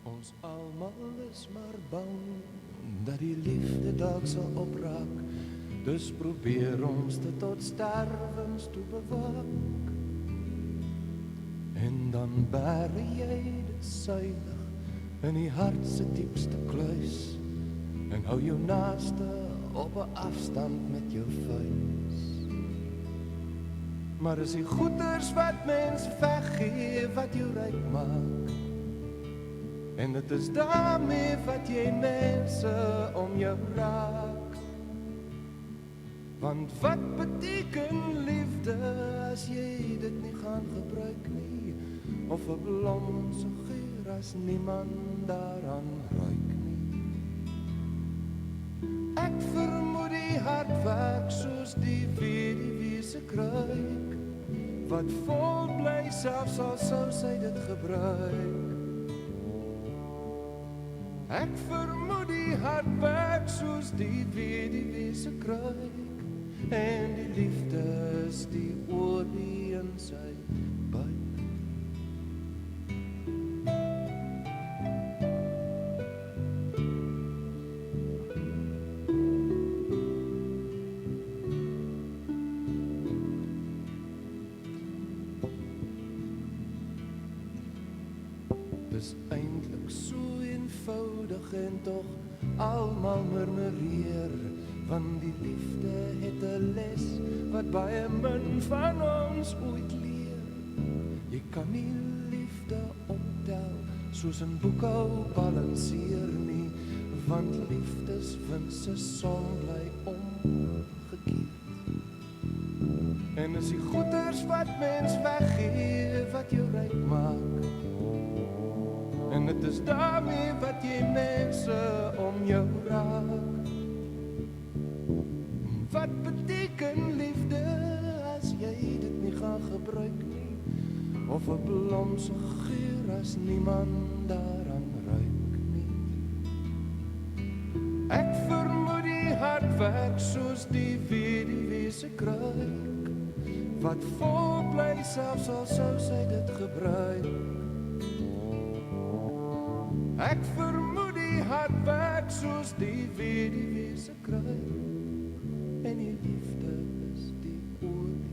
Ons almal is maar bang dat die liefde dalk sal opraak, dus probeer ons dit tot sterwens toe bewaak. En dan bære jy dit suiwig in die hart se diepste kluis, en hou jou naaste op 'n afstand met jou vuis. Maar is die goeders wat mens weggee wat jou ryk maak, en dit is daarmee wat jy mense om jou raak. Want wat beteken liefde as jy dit nie gaan gebruik nie, of 'n blom so geur as niemand daaraan ruik nie. Ek vermoed die soos die weduwee se kruik, wat vol bly selfs al sou sy dit gebruik. Ek vermoed die hart werk soos die weduwee se kruik, en die liefde is die olie in sy buik. Dis eintlik so eenvoudig en tog almal murmureer, want die liefde het 'n les wat baie min van ons ooit leer. Jy kan nie liefde optel soos 'n boekhou balanseer nie, want liefdeswind se som bly omgekeerd. En is die goeders wat mens weggee wat jou ryk maak, en het is daarmee wat jy mense om jou raak. Wat beteken liefde as jy dit nie gaan gebruik nie, of 'n blom se geur as niemand daaraan ruik nie? Ek vermoed die hart werk soos die weduwee se kruik, wat vol bly selfs al sou sy dit gebruik. Ek vermoed die hart werk soos die weduwee se kruik, en die liefde is die olie.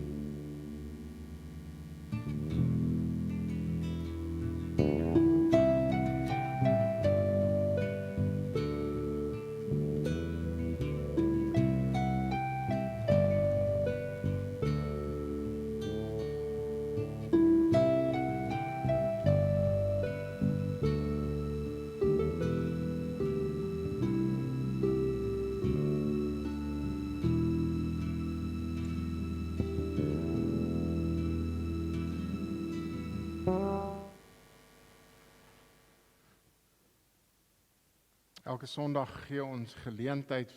Elke Sondag gee ons geleentheid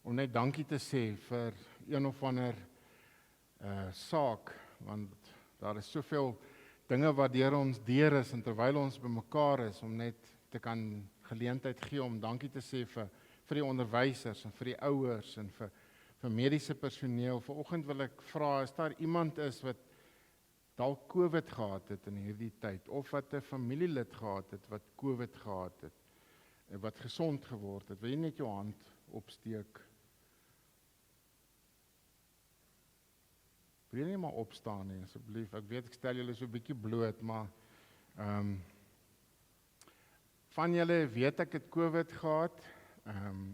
om net dankie te sê vir een of ander saak, want daar is soveel dinge wat deur ons deur is, en terwyl ons bymekaar is, om net te kan geleentheid gee om dankie te sê vir die onderwysers en vir die ouers en vir mediese personeel. Vanoggend wil ek vra, as daar iemand is wat dalk COVID gehad het in hierdie tyd, of wat 'n familielid gehad het wat COVID gehad het, en wat gesond geword het, wil jy net jou hand opsteek? Wil jy nie maar opstaan nie, asseblief? Ek weet, ek stel julle so 'n bietjie bloot, maar van julle weet ek het COVID gehad,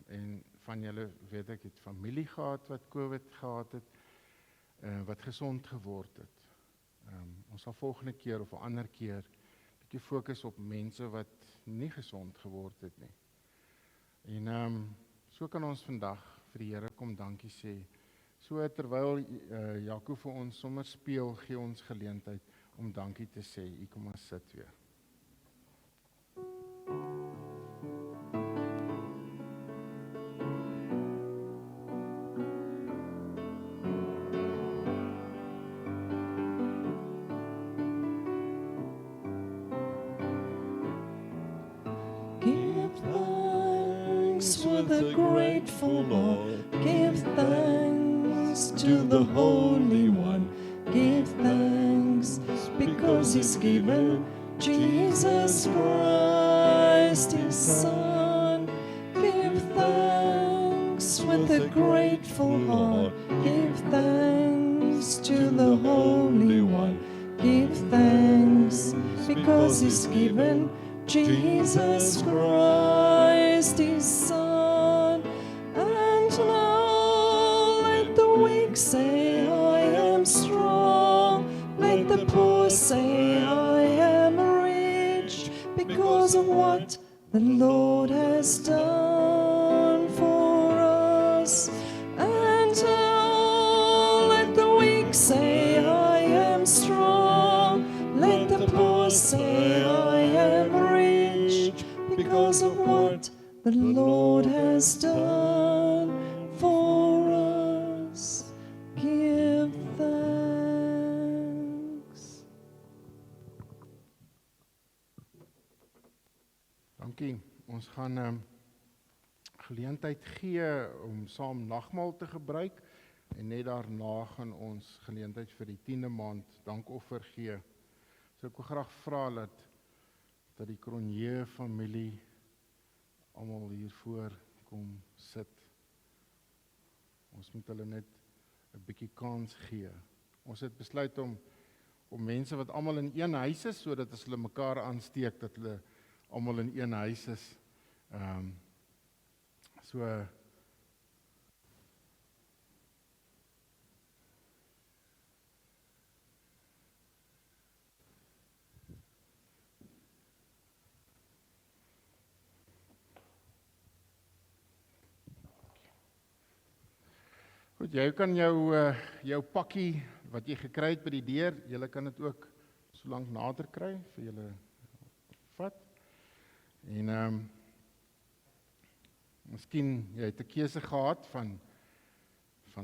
en van julle weet ek het familie gehad wat COVID gehad het, wat gesond geword het. Ons sal volgende keer of 'n ander keer bietjie fokus op mense wat nie gesond geword het nie. En so kan ons vandag vir die Here kom dankie sê. So terwyl Jaco vir ons sommer speel, gee ons geleentheid om dankie te sê. U kom maar sit weer. With a grateful Lord, give thanks to the Holy One. Give thanks because He's given Jesus Christ His Son. Give thanks with a grateful heart. Give thanks to the Holy One. Give thanks because He's given Jesus Christ His Son. Say I am strong, let the poor say I am rich, because of what the Lord has done for us. And let the weak say I am strong, let the poor say I am rich, because of what the Lord has done for us. Dankie. Ons gaan geleentheid gee om saam nagmaal te gebruik en net daarna gaan ons geleentheid vir die 10de maand dankoffer gee. So ek wil graag vra dat die Cronje familie almal hiervoor kom sit. Ons moet hulle net 'n bietjie kans gee. Ons het besluit om mense wat almal in een huis is, sodat as hulle mekaar aansteek, dat hulle almal in een huis is. Goed, jy kan jou pakkie wat jy gekry het by die deur, julle kan dit ook so lank nader kry vir julle vat. En miskien jy het 'n keuse gehad van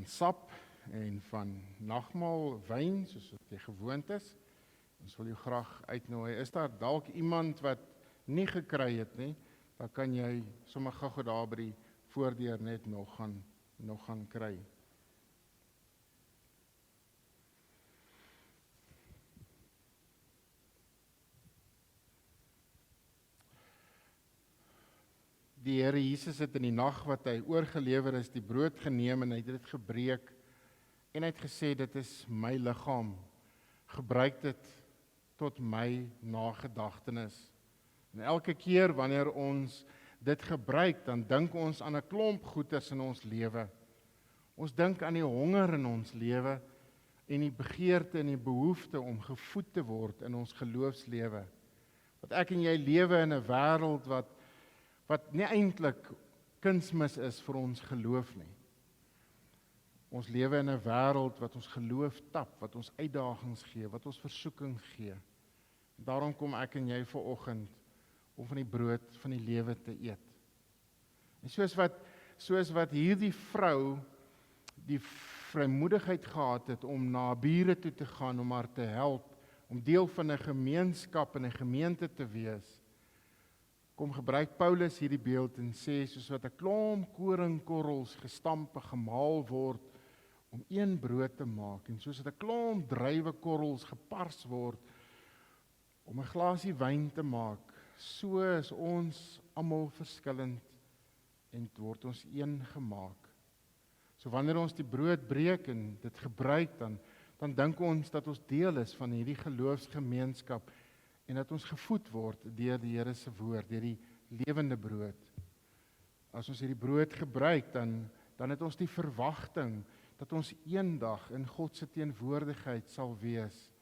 sap en van nagmaal wyn soos wat jy gewoond is. Ons wil jou graag uitnooi. Is daar dalk iemand wat nie gekry het nie, dan kan jy sommer gou daar by die voordeur net nog gaan kry. Die Here Jesus het in die nag wat hy oorgelewer is, die brood geneem en hy het dit gebreek en hy het gesê, dit is my liggaam, gebruik dit tot my nagedagtenis. En elke keer wanneer ons dit gebruik, dan dink ons aan 'n klomp goeders in ons lewe. Ons dink aan die honger in ons lewe en die begeerte en die behoefte om gevoed te word in ons geloofslewe. Want ek en jy lewe in 'n wêreld wat nie eintlik kunsmis is vir ons geloof nie. Ons lewe in 'n wêreld wat ons geloof tap, wat ons uitdagings gee, wat ons versoeking gee. Daarom kom ek en jy vanoggend om van die brood van die lewe te eet. En soos wat hierdie vrou die vrymoedigheid gehad het om na bure toe te gaan om haar te help, om deel van 'n gemeenskap en 'n gemeente te wees, kom gebruik Paulus hierdie beeld en sê, soos wat 'n klomp koringkorrels gestamp en gemaal word om een brood te maak, en soos wat 'n klomp druiwekorrels gepars word om 'n glasie wyn te maak, so is ons almal verskillend en word ons een gemaak. So wanneer ons die brood breek en dit gebruik, dan dink ons dat ons deel is van hierdie geloofsgemeenskap en dat ons gevoed word deur die Here se woord, deur die lewende brood. As ons hierdie brood gebruik, dan het ons die verwagting dat ons eendag in God se teenwoordigheid sal wees.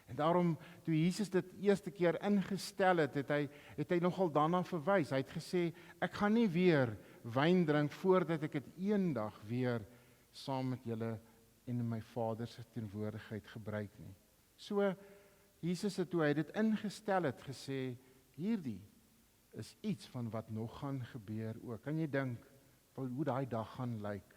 En daarom, toe Jesus dit eerste keer ingestel het hy nogal daarna verwys. Hy het gesê, ek gaan nie weer wyn drink voordat ek dit eendag weer saam met julle en in my Vader se teenwoordigheid gebruik nie. So, Jesus het, toe hy dit ingestel het, gesê, hierdie is iets van wat nog gaan gebeur ook. Kan jy dink hoe daai dag gaan lyk?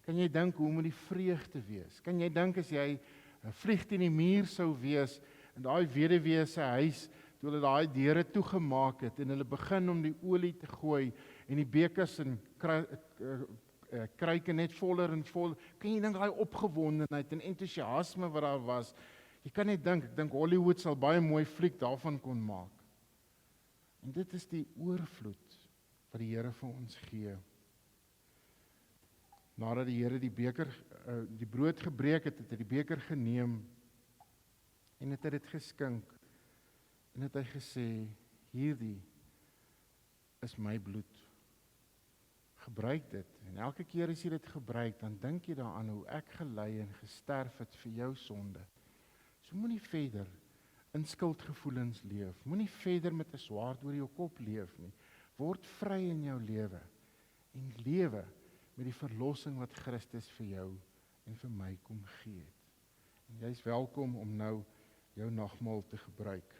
Kan jy dink hoe moet die vreugde wees? Kan jy dink as jy 'n vlieg teen die muur sou wees in daai weduwee se huis, toe hulle daai deure toegemaak het en hulle begin om die olie te gooi en die bekers en kruike net voller en voller. Kan jy dink daai opgewondenheid en entoesiasme wat daar was? Jy kan net dink, ek dink Hollywood sal baie mooi fliek daarvan kon maak. En dit is die oorvloed wat die Here vir ons gee. Nadat die Here die brood gebreek het, het hy die beker geneem en het hy dit geskink en het hy gesê, hierdie is my bloed. Gebruik dit. En elke keer as jy dit gebruik, dan dink jy daaraan hoe ek gelei en gesterf het vir jou sonde. So moenie verder in skuldgevoelens leef. Moenie verder met 'n swaard oor jou kop leef nie. Word vry in jou lewe en lewe met die verlossing wat Christus vir jou en vir my kom gee het. En jy is welkom om nou jou nagmaal te gebruik.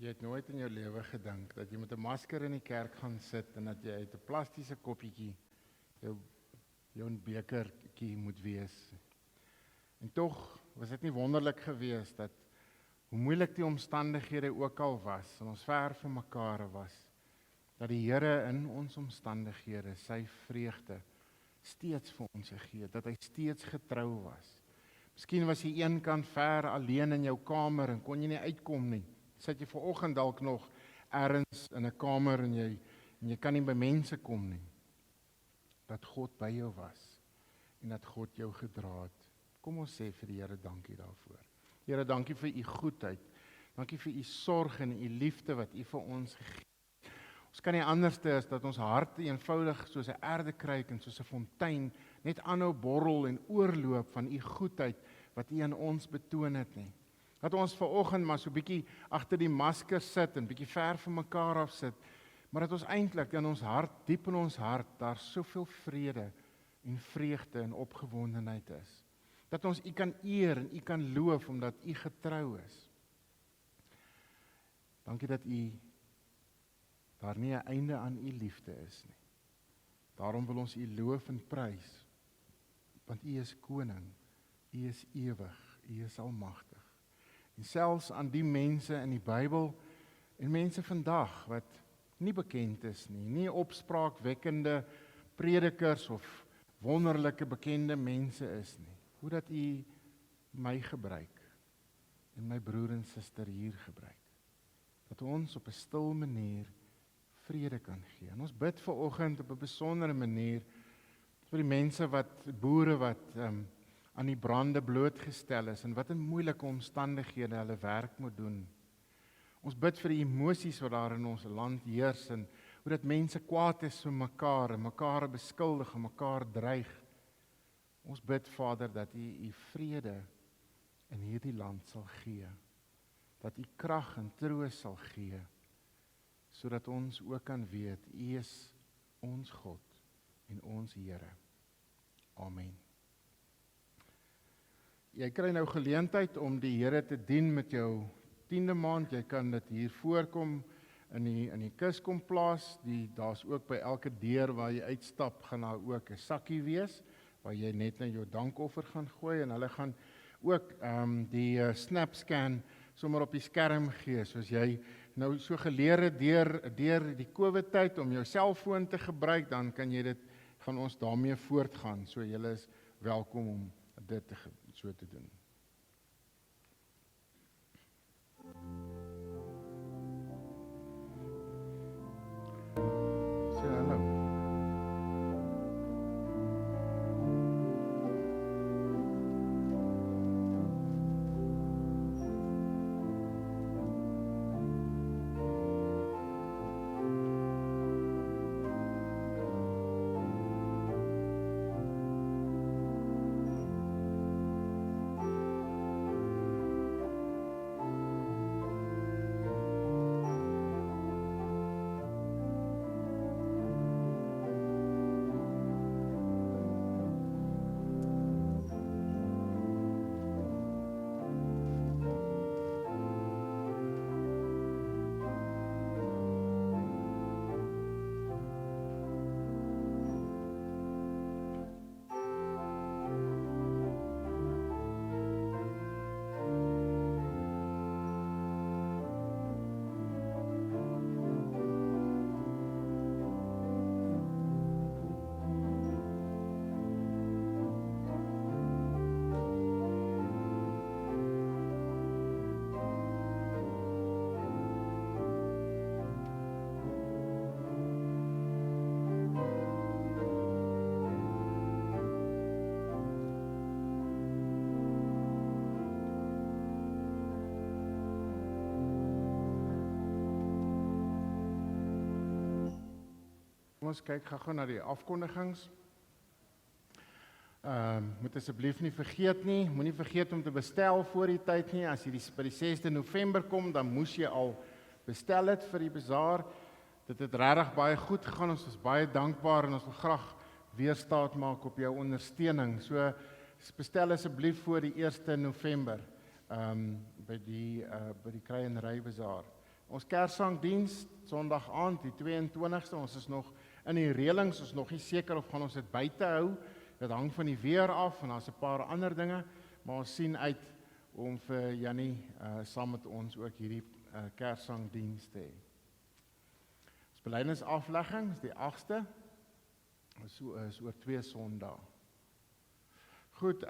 Jy het nooit in jou lewe gedink dat jy met 'n masker in die kerk gaan sit en dat jy uit 'n plastiese koppietjie jou bekertjie moet wees. En tog was dit nie wonderlik geweest dat hoe moeilik die omstandighede ook al was en ons ver van mekaar was, dat die Here in ons omstandighede sy vreugde steeds vir ons gegee het, dat hy steeds getrou was. Miskien was jy eenkant ver alleen in jou kamer en kon jy nie uitkom nie. Sit jy vanoggend dalk nog ergens in 'n kamer en jy kan nie by mense kom nie. Dat God by jou was en dat God jou gedra het. Kom ons sê vir die Here dankie daarvoor. Here, dankie vir u goedheid. Dankie vir u sorg en u liefde wat u vir ons gegee het. Ons kan nie anderste as dat ons harte eenvoudig soos 'n erdekruik en soos 'n fontein net aanhou borrel en oorloop van u goedheid wat u aan ons betoon het nie. Dat ons vanoggend maar so bietjie agter die masker sit en bietjie ver van mekaar af sit, maar dat ons eintlik in ons hart, diep in ons hart, daar soveel vrede en vreugde en opgewondenheid is. Dat ons u kan eer en u kan loof omdat u getrou is. Dankie dat u daar nie 'n einde aan u liefde is nie. Daarom wil ons u loof en prys, want u is koning, u is ewig, u is almagtig. En selfs aan die mense in die Bybel en mense vandag wat nie bekend is nie opspraakwekkende predikers of wonderlike bekende mense is nie. Hoe dat u my gebruik en my broer en suster hier gebruik. Dat ons op 'n stil manier vrede kan gee. En ons bid vanoggend op 'n besondere manier vir die mense boere wat aan die brande blootgestel is en wat in moeilike omstandighede hulle werk moet doen. Ons bid vir die emosies wat daar in ons land heers en hoe dat mense kwaad is vir mekaar en mekaar beskuldig en mekaar dreig. Ons bid, Vader, dat u vrede in hierdie land sal gee. Dat u krag en troos sal gee, sodat ons ook kan weet, u is ons God en ons Here. Amen. Jy kry nou geleentheid om die Here te dien met jou 10de maand. Jy kan dit hier voorkom in die kus kom plaas. Daar's ook by elke deur waar jy uitstap, gaan daar ook 'n sakkie wees waar jy net nou jou dankoffer gaan gooi en hulle gaan ook die SnapScan sommer op die skerm gee, soos jy nou so geleer het deur die COVID-tyd om jou selfoon te gebruik, dan gaan ons daarmee voortgaan. So julle is welkom om dit so te doen. So hallo. Ons kyk gou na die afkondigings. Moet asseblief nie vergeet nie, moenie vergeet om te bestel voor die tyd nie. As jy by die 6de November kom, dan moes jy al bestel het vir die bazaar. Dit het regtig baie goed gegaan, ons is baie dankbaar en ons wil graag weer staat maak op jou ondersteuning. So bestel asseblief voor die 1 November by die Kry en Ry bazaar. Ons Kerssangdiens, Sondag aand, die 22ste, ons is nog in die reëlings, ons is nog nie seker of gaan ons dit buite hou, dit hang van die weer af, en daar's 'n paar ander dinge, maar ons sien uit om vir Jannie saam met ons ook hierdie Kerssangdiens te hê. Ons belydenisaflegging is die 8ste, is oor 2 Sondae. Goed,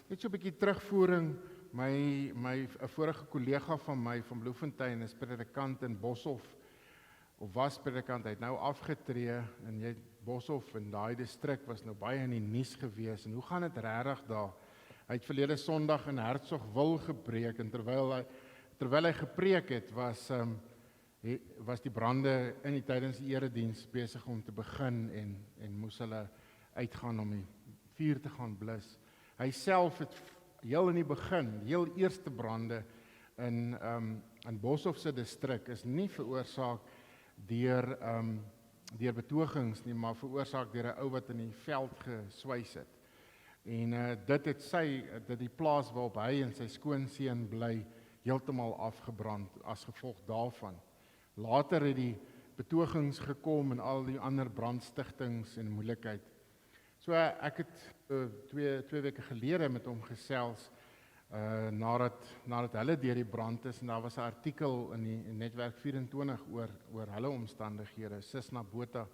net so 'n bietjie terugvoering. My vorige kollega van my van Bloemfontein is predikant in Boshoff, of was predikant, hy het nou afgetree, en Boshoff in daai distrik was nou baie in die nuus gewees, en hoe gaan dit regtig daar? Hy het verlede Sondag in Hertsgwil gepreek, en terwyl hy gepreek het, was die brande tydens die erediens besig om te begin, en moes hulle uitgaan om die vuur te gaan blus. Hy self het heel in die begin, die heel eerste brande in Boshoff se distrik is nie veroorsaak deur betogings nie, maar veroorsaak deur 'n ou wat in die veld geswys het. En dit het die plaas waarop hy en sy skoonseun bly heeltemal afgebrand as gevolg daarvan. Later het die betogings gekom en al die ander brandstigtings en moeilikheid. So ek het twee weke gelede met hom gesels, nadat hulle deur die brand is, en daar was 'n artikel in die Netwerk 24 oor hulle omstandighede. Sisna Botha,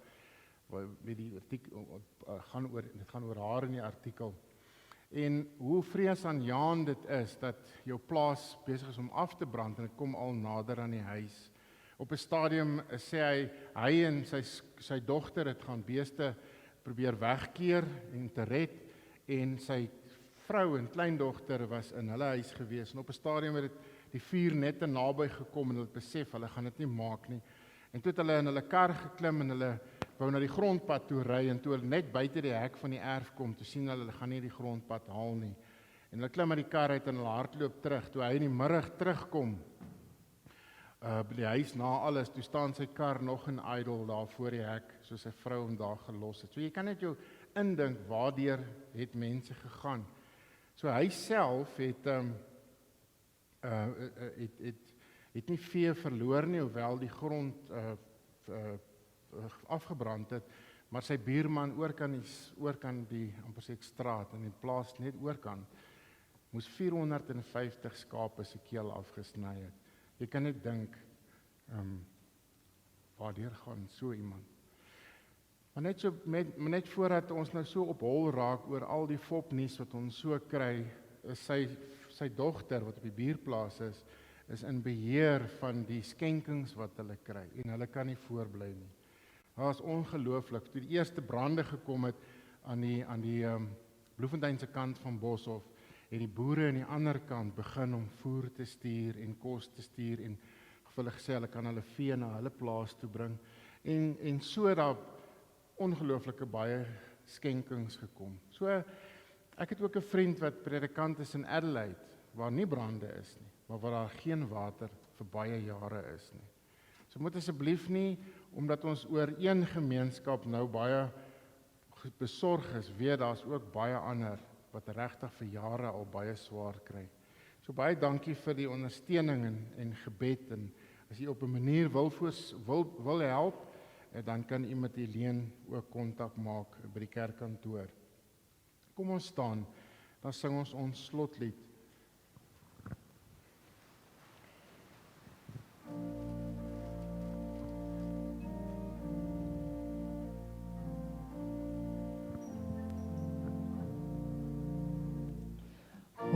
die artikel gaan oor haar in die artikel. En hoe vreesaanjaend dit is dat jou plaas besig is om af te brand, en dit kom al nader aan die huis. Op 'n stadium sê hy en sy dogter het gaan beeste probeer wegkeer en te red, en sy vrou en kleindogter was in hulle huis gewees, en op 'n stadium het die vuur net te naby gekom, en hulle het besef, hulle gaan dit nie maak nie. En toe het hulle in hulle kar geklim, en hulle wou na die grondpad toe ry, en toe hulle net buite die hek van die erf kom, toe sien hulle gaan nie die grondpad haal nie. En hulle klim uit die kar uit, en hulle hardloop terug. Toe hy in die middag terugkom, by die huis na alles, toe staan sy kar nog in idle daar voor die hek, soos sy vrou hom daar gelos het. So jy kan net jou indink, waardeur het mense gegaan. So hy self het nie vee verloor nie, hoewel die grond afgebrand het, maar sy buurman oorkant die amper sê ek straat, in die plaas net oorkant, moes 450 skape se keel afgesny het. Jy kan net dink, waardeur gaan so iemand. Maar net voordat ons nou so op hol raak oor al die fopnuus wat ons so kry, is sy dogter wat op die buurplaas is in beheer van die skenkings wat hulle kry, en hulle kan nie voorbly nie. Dit is ongelooflik. Toe die eerste brande gekom het aan die Bloemfonteinse kant van Boshoff, het die boere aan die ander kant begin om voer te stuur en kos te stuur, en hulle gesê hulle kan hulle vee na hulle plaas toe bring, en so daar ongelooflike baie skenkings gekom. So, ek het ook 'n vriend wat predikant is in Adelaide, waar nie brande is nie, maar waar daar geen water vir baie jare is nie. So moet asseblief nie, omdat ons oor een gemeenskap nou baie besorg is, weet daar's ook baie ander wat regtig vir jare al baie swaar kry. So baie dankie vir die ondersteuning en gebed, en as jy op 'n manier wil help, dan kan iemand Helene ook kontak maak by die kerkkantoor. Kom ons staan, dan sing ons slotlied.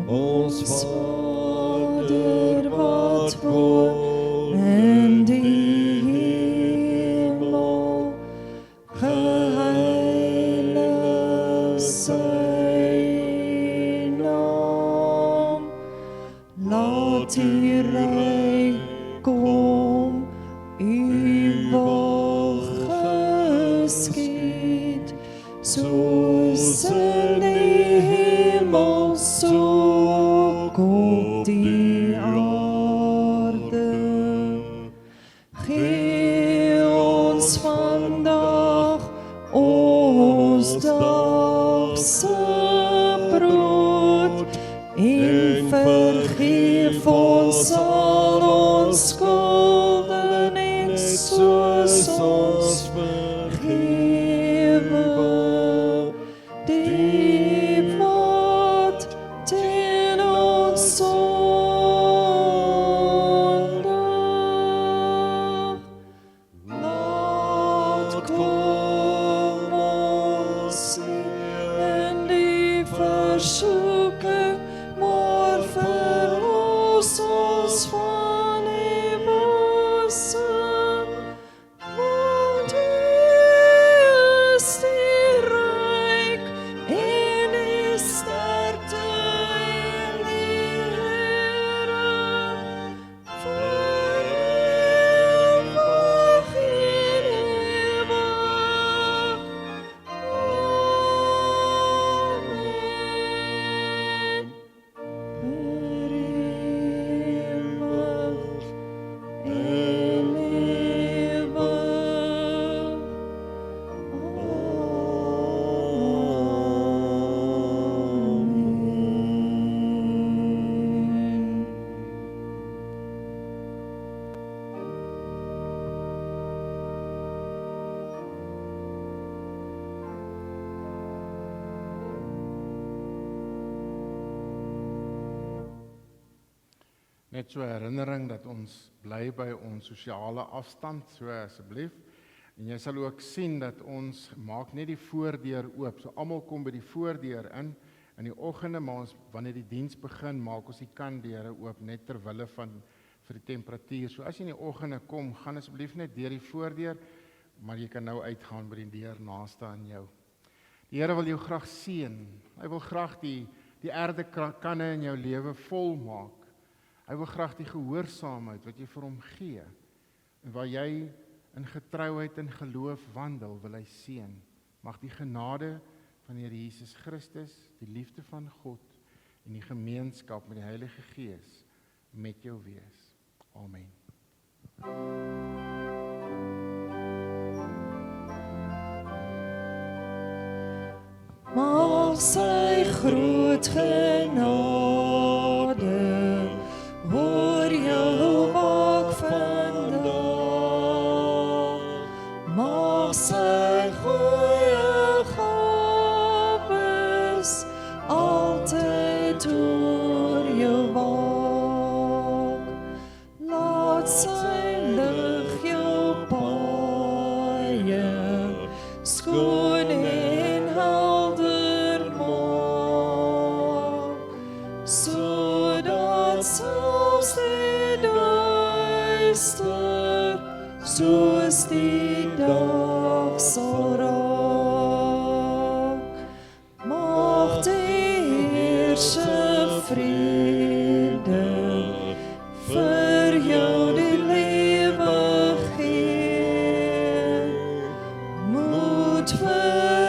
Ons Vader wat woon in die hemel, geheilig sy naam. Laat u ryk kom, u wil geskied, soos in die hemel, so op die aarde. Gee ons vandag ons dagse brood, en vergeef ons al ons skuld, Net so 'n herinnering dat ons bly by ons sosiale afstand, so asseblief. En jy sal ook sien dat ons maak net die voordeur oop. So almal kom by die voordeur in die oggende, maar ons wanneer die diens begin, maak ons die kantdeure oop net ter wille van vir die temperatuur. So as jy in die oggende kom, gaan asseblief net deur die voordeur, maar jy kan nou uitgaan by die deur naaste aan jou. Die Here wil jou graag seën. Hy wil graag die erde kanne in jou lewe vol maak. Hy wil graag die gehoorsaamheid wat jy vir hom gee. En waar jy in getrouheid en geloof wandel, wil hy seën. Mag die genade van die Here Jesus Christus, die liefde van God en die gemeenskap met die Heilige Gees met jou wees. Amen. Mag sy groot genade oor jou waak vandag. Mag sy goeie gawes altyd oor jou waak. Laat sy lig jou paaie skoon en helder maak, sodat selfs die duister soos die dag sal raak. Mag die Heer se vrede vir jou die lewe gee, moed vir